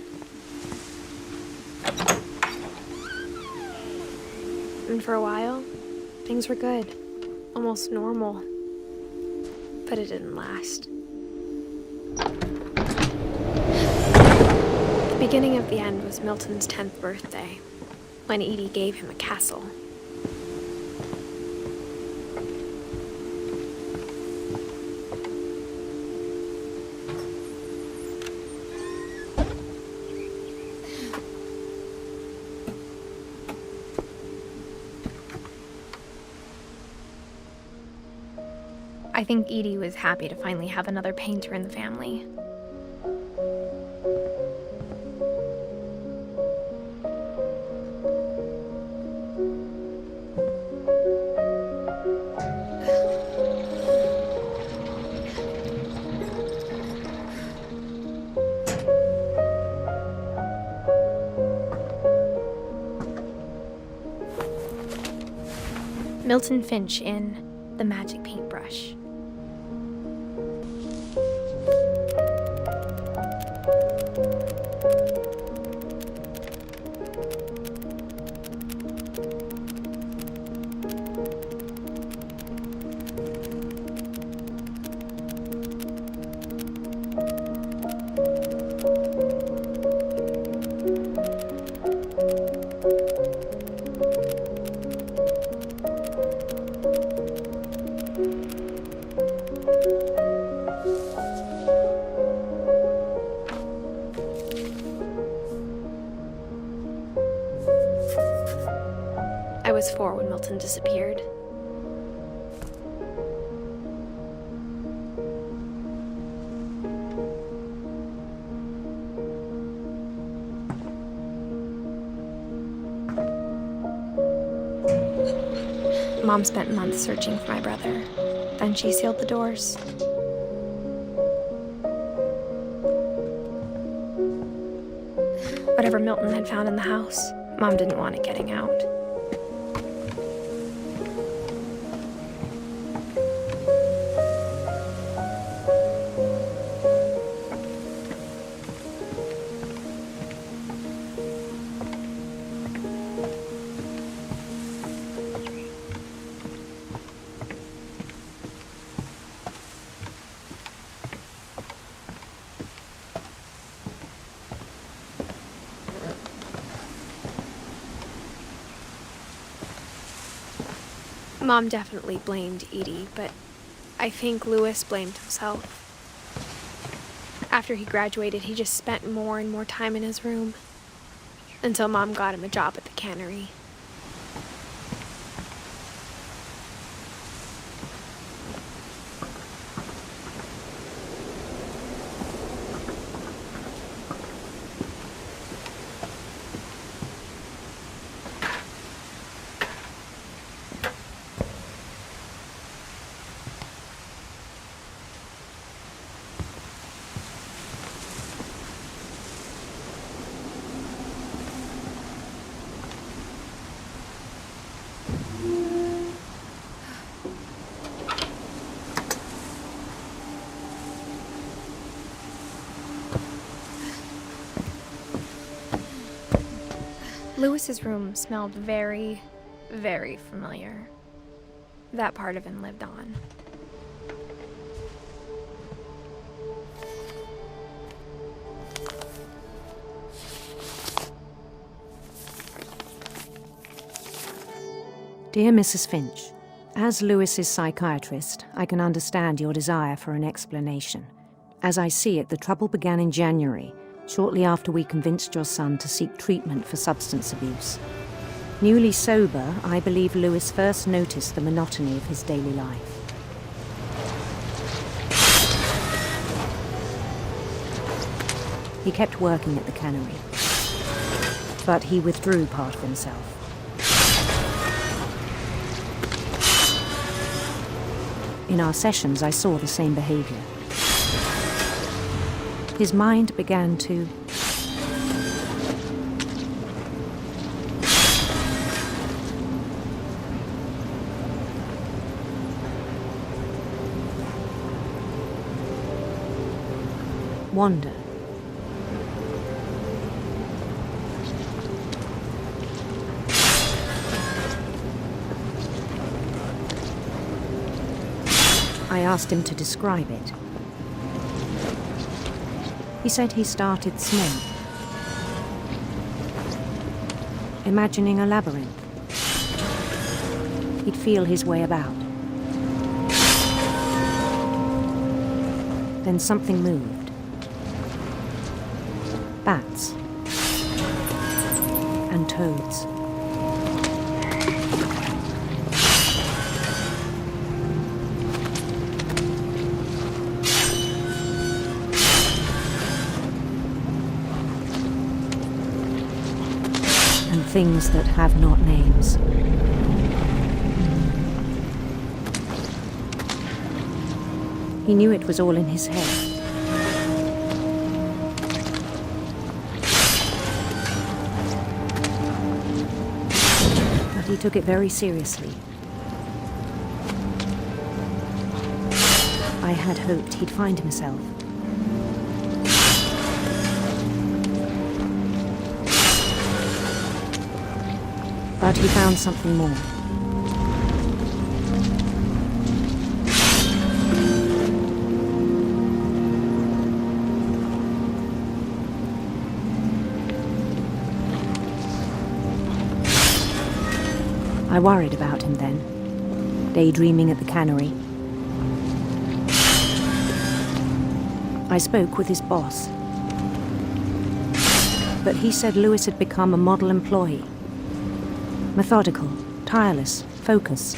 And for a while, things were good, almost normal. But it didn't last. The beginning of the end was Milton's 10th birthday, when Edie gave him a castle. I think Edie was happy to finally have another painter in the family. Milton Finch in The Magic Paintbrush. I was 4 when Milton disappeared. Mom spent months searching for my brother. Then she sealed the doors. Whatever Milton had found in the house, Mom didn't want it getting out. Mom definitely blamed Edie, but I think Louis blamed himself. After he graduated, he just spent more and more time in his room, until Mom got him a job at the cannery. Louis's room smelled very, very familiar. That part of him lived on. Dear Mrs. Finch, as Louis's psychiatrist, I can understand your desire for an explanation. As I see it, the trouble began in January, shortly after we convinced your son to seek treatment for substance abuse. Newly sober, I believe Louis first noticed the monotony of his daily life. He kept working at the cannery, but he withdrew part of himself. In our sessions, I saw the same behavior. His mind began to wander. I asked him to describe it. He said he started small, imagining a labyrinth. He'd feel his way about. Then something moved. Bats and toads. things that have not names. He knew it was all in his head. But he took it very seriously. I had hoped he'd find himself. But he found something more. I worried about him then, daydreaming at the cannery. I spoke with his boss, but he said Lewis had become a model employee. Methodical, tireless, focused.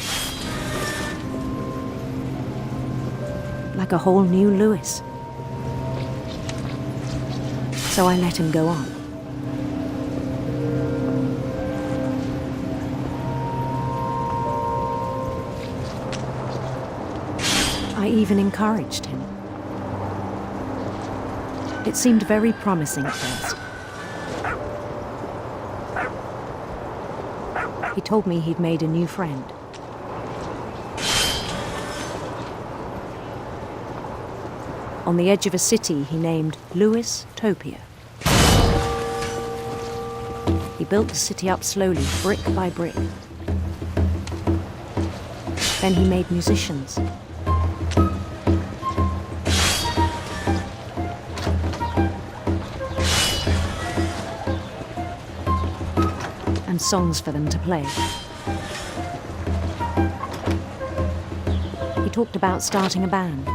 Like a whole new Lewis. So I let him go on. I even encouraged him. It seemed very promising at first. He told me he'd made a new friend. On the edge of a city he named Lewis Topia. He built the city up slowly, brick by brick. Then he made musicians. And songs for them to play. He talked about starting a band.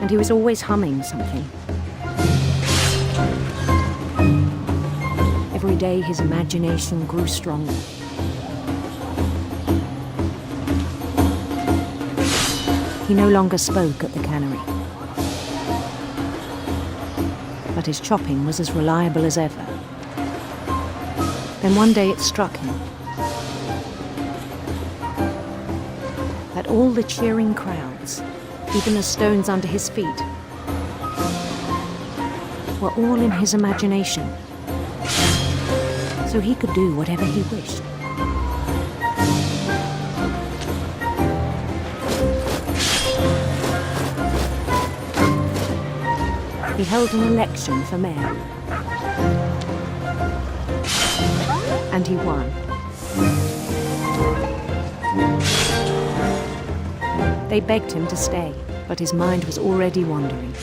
And he was always humming something. Every day his imagination grew stronger. He no longer spoke at the cannery. But his chopping was as reliable as ever. Then one day it struck him that all the cheering crowds, even the stones under his feet, were all in his imagination, so he could do whatever he wished. He held an election for mayor. And he won. They begged him to stay, but his mind was already wandering.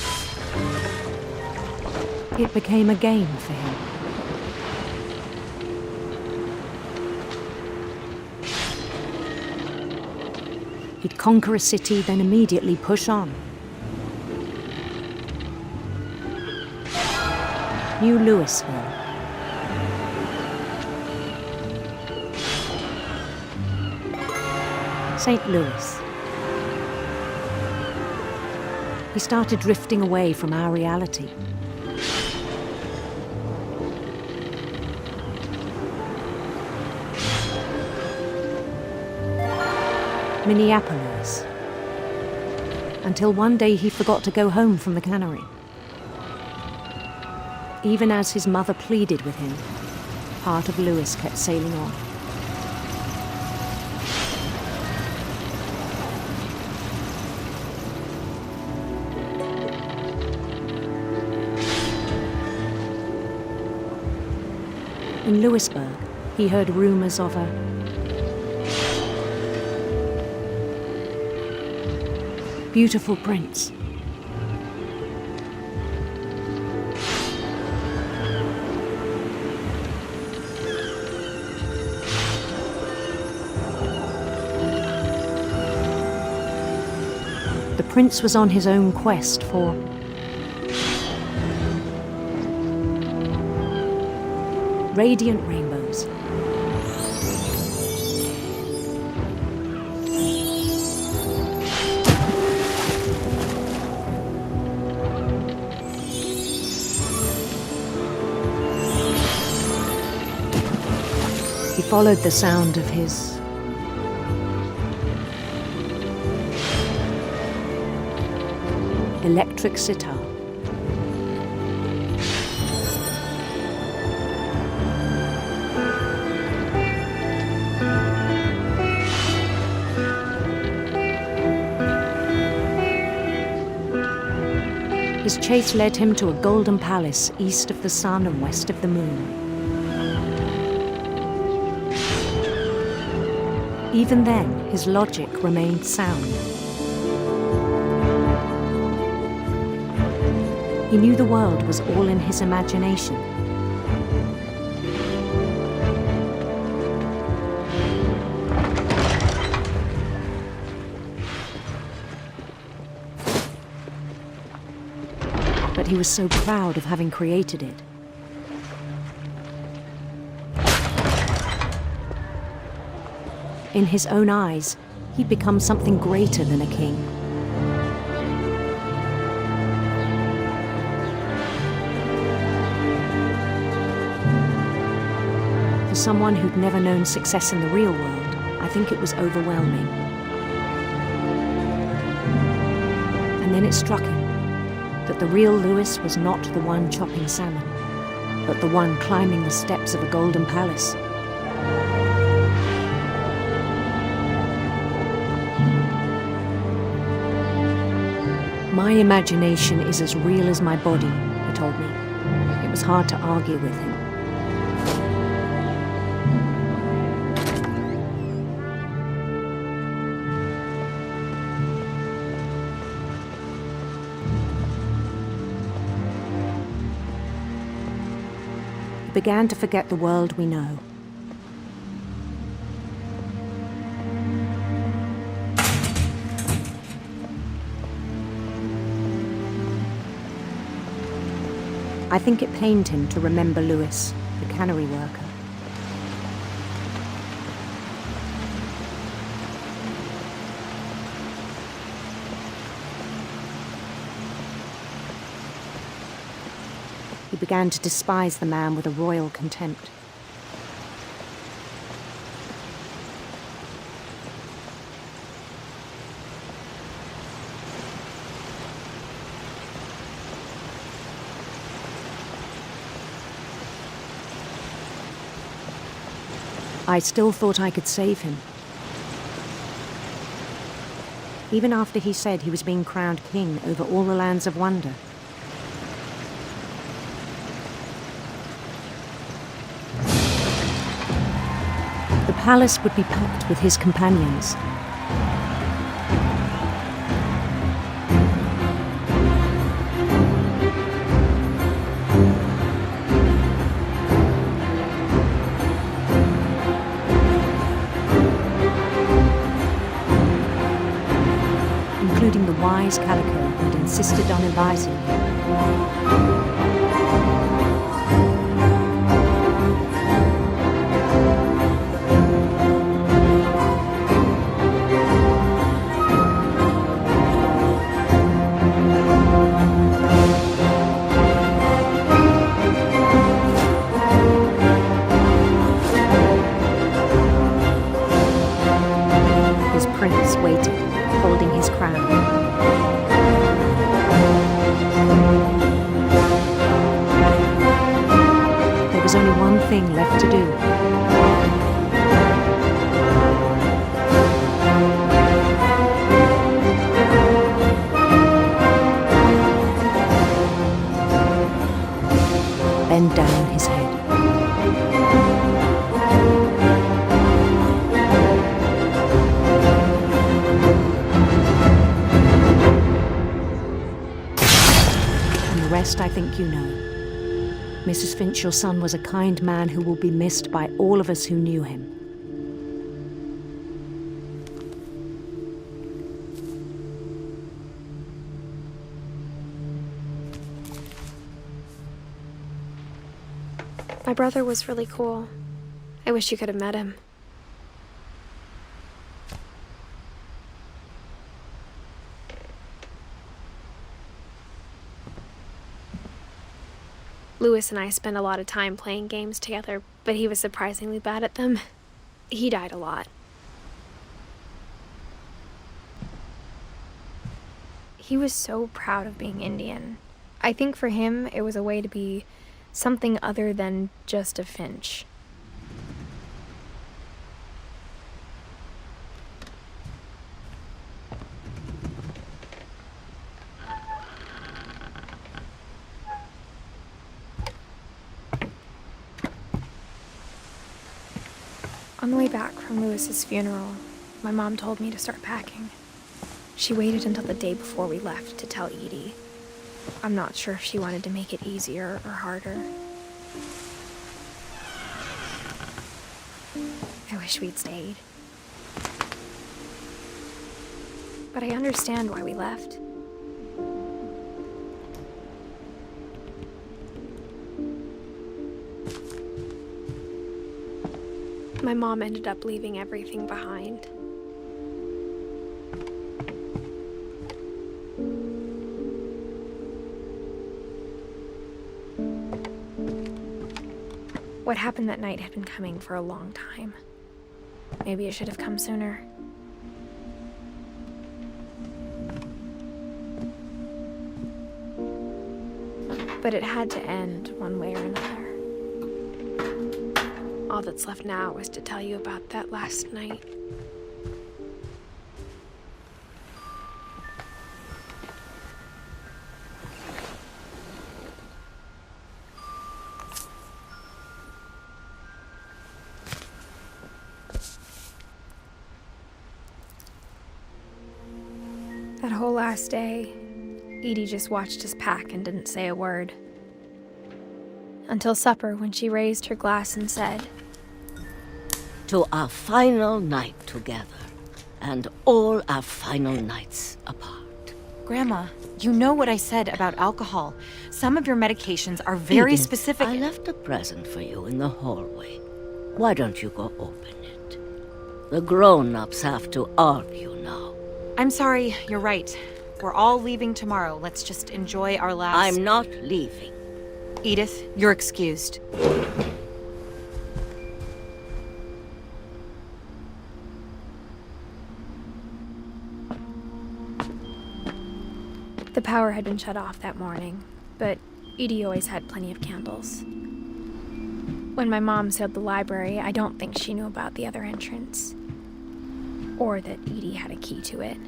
It became a game for him. He'd conquer a city, then immediately push on. New Louisville. St. Louis. He started drifting away from our reality. Minneapolis. Until one day he forgot to go home from the cannery. Even as his mother pleaded with him, part of Lewis kept sailing on. In Lewisburg, he heard rumors of a beautiful prince. The prince was on his own quest for radiant rainbows. He followed the sound of his electric sitar. His chase led him to a golden palace east of the sun and west of the moon. Even then, his logic remained sound. He knew the world was all in his imagination. But he was so proud of having created it. In his own eyes, he'd become something greater than a king. For someone who'd never known success in the real world, I think it was overwhelming. And then it struck him that the real Lewis was not the one chopping salmon, but the one climbing the steps of a golden palace. My imagination is as real as my body, he told me. It was hard to argue with him. He began to forget the world we know. I think it pained him to remember Lewis, the cannery worker. He began to despise the man with a royal contempt. I still thought I could save him. Even after he said he was being crowned king over all the lands of wonder. The palace would be packed with his companions. Including the wise Calico who'd insisted on advising him. His prince waited, holding his crown. There was only one thing left to do. Bend down his head. The rest I think you know. Mrs. Finch, your son was a kind man who will be missed by all of us who knew him. My brother was really cool. I wish you could have met him. Louis and I spent a lot of time playing games together, but he was surprisingly bad at them. He died a lot. He was so proud of being Indian. I think for him, it was a way to be something other than just a Finch. On the way back from Louis's funeral, my mom told me to start packing. She waited until the day before we left to tell Edie. I'm not sure if she wanted to make it easier or harder. I wish we'd stayed. But I understand why we left. My mom ended up leaving everything behind. What happened that night had been coming for a long time. Maybe it should have come sooner. But it had to end one way or another. All that's left now is to tell you about that last night. That whole last day, Edie just watched us pack and didn't say a word. Until supper, when she raised her glass and said, "To our final night together, and all our final nights apart." Grandma, you know what I said about alcohol. Some of your medications are very Edith, specific. I left a present for you in the hallway. Why don't you go open it? The grown-ups have to argue now. I'm sorry, you're right. We're all leaving tomorrow. Let's just enjoy our last... I'm not leaving. Edith, you're excused. The power had been shut off that morning, but Edie always had plenty of candles. When my mom sealed the library, I don't think she knew about the other entrance. Or that Edie had a key to it.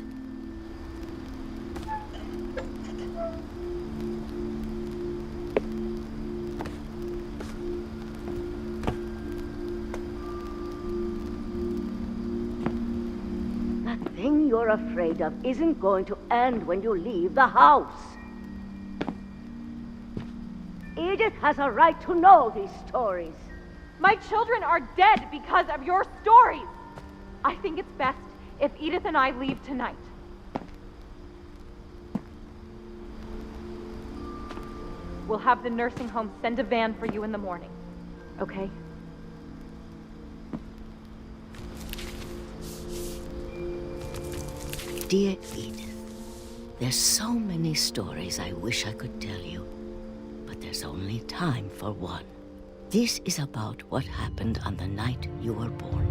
The thing you're afraid of isn't going to end when you leave the house. Edith has a right to know these stories. My children are dead because of your stories. I think it's best if Edith and I leave tonight. We'll have the nursing home send a van for you in the morning, okay? Dear Edith, there's so many stories I wish I could tell you, but there's only time for one. This is about what happened on the night you were born.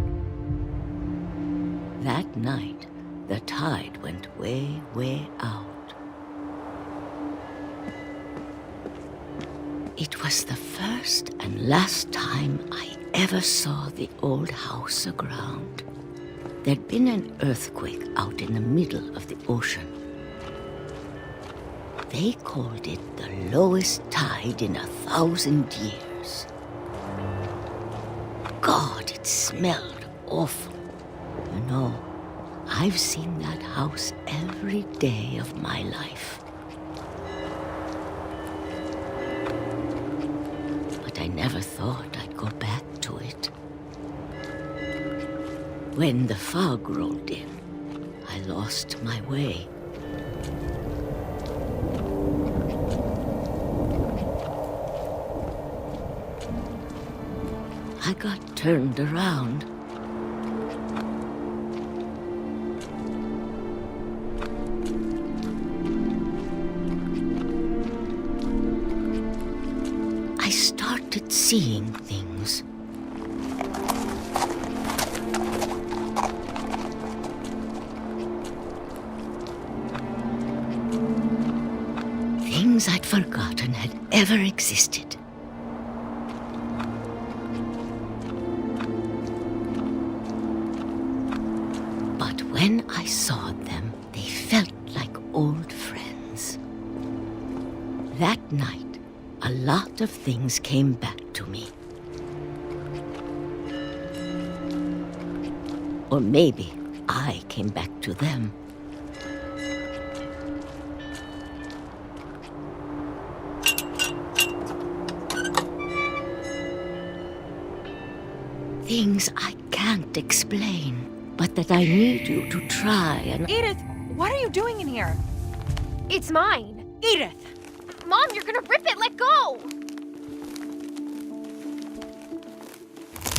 That night, the tide went way, way out. It was the first and last time I ever saw the old house aground. There'd been an earthquake out in the middle of the ocean. They called it the lowest tide in 1,000 years. God, it smelled awful. You know, I've seen that house every day of my life. But I never thought I'd go back to it. When the fog rolled in, I lost my way. I got turned around. I seeing things. Things I'd forgotten had ever existed. But when I saw them, they felt like old friends. That night, a lot of things came back to me. Or maybe I came back to them. Things I can't explain, but that I need you to try and... Edith, what are you doing in here? It's mine. Edith! Mom, you're gonna rip it! Let go!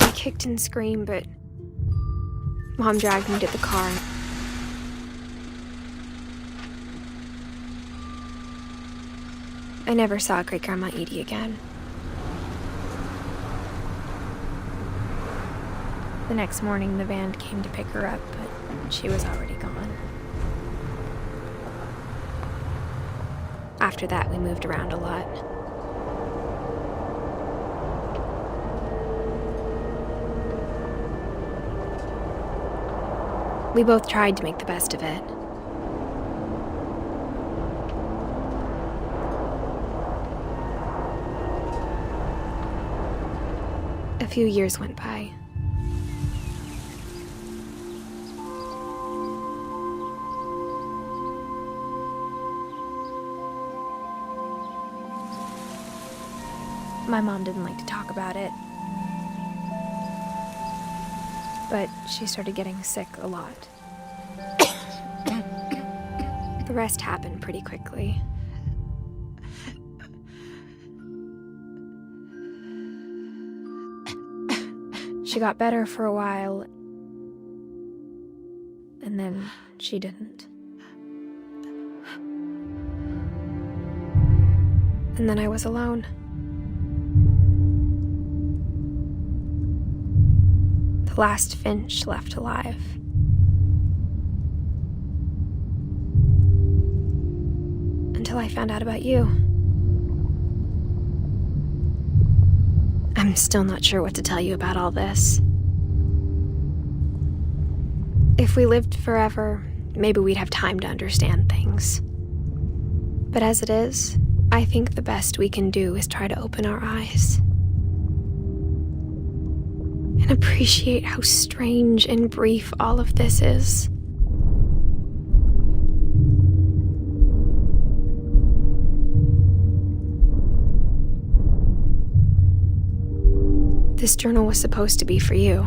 I kicked and screamed, but Mom dragged me to the car. I never saw Great-Grandma Edie again. The next morning, the van came to pick her up, but she was already gone. After that, we moved around a lot. We both tried to make the best of it. A few years went by. My mom didn't like to talk about it, but she started getting sick a lot. The rest happened pretty quickly. She got better for a while, and then she didn't. And then I was alone. The last Finch left alive. Until I found out about you. I'm still not sure what to tell you about all this. If we lived forever, maybe we'd have time to understand things. But as it is, I think the best we can do is try to open our eyes. And appreciate how strange and brief all of this is. This journal was supposed to be for you.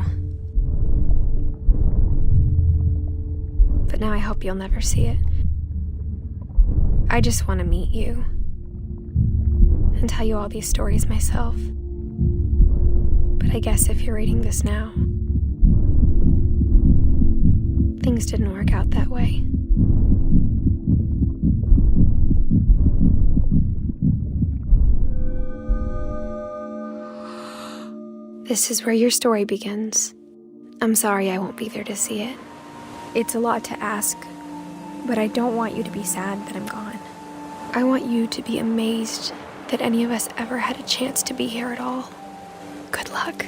But now I hope you'll never see it. I just want to meet you and tell you all these stories myself. But I guess if you're reading this now, things didn't work out that way. This is where your story begins. I'm sorry I won't be there to see it. It's a lot to ask, but I don't want you to be sad that I'm gone. I want you to be amazed that any of us ever had a chance to be here at all. Good luck.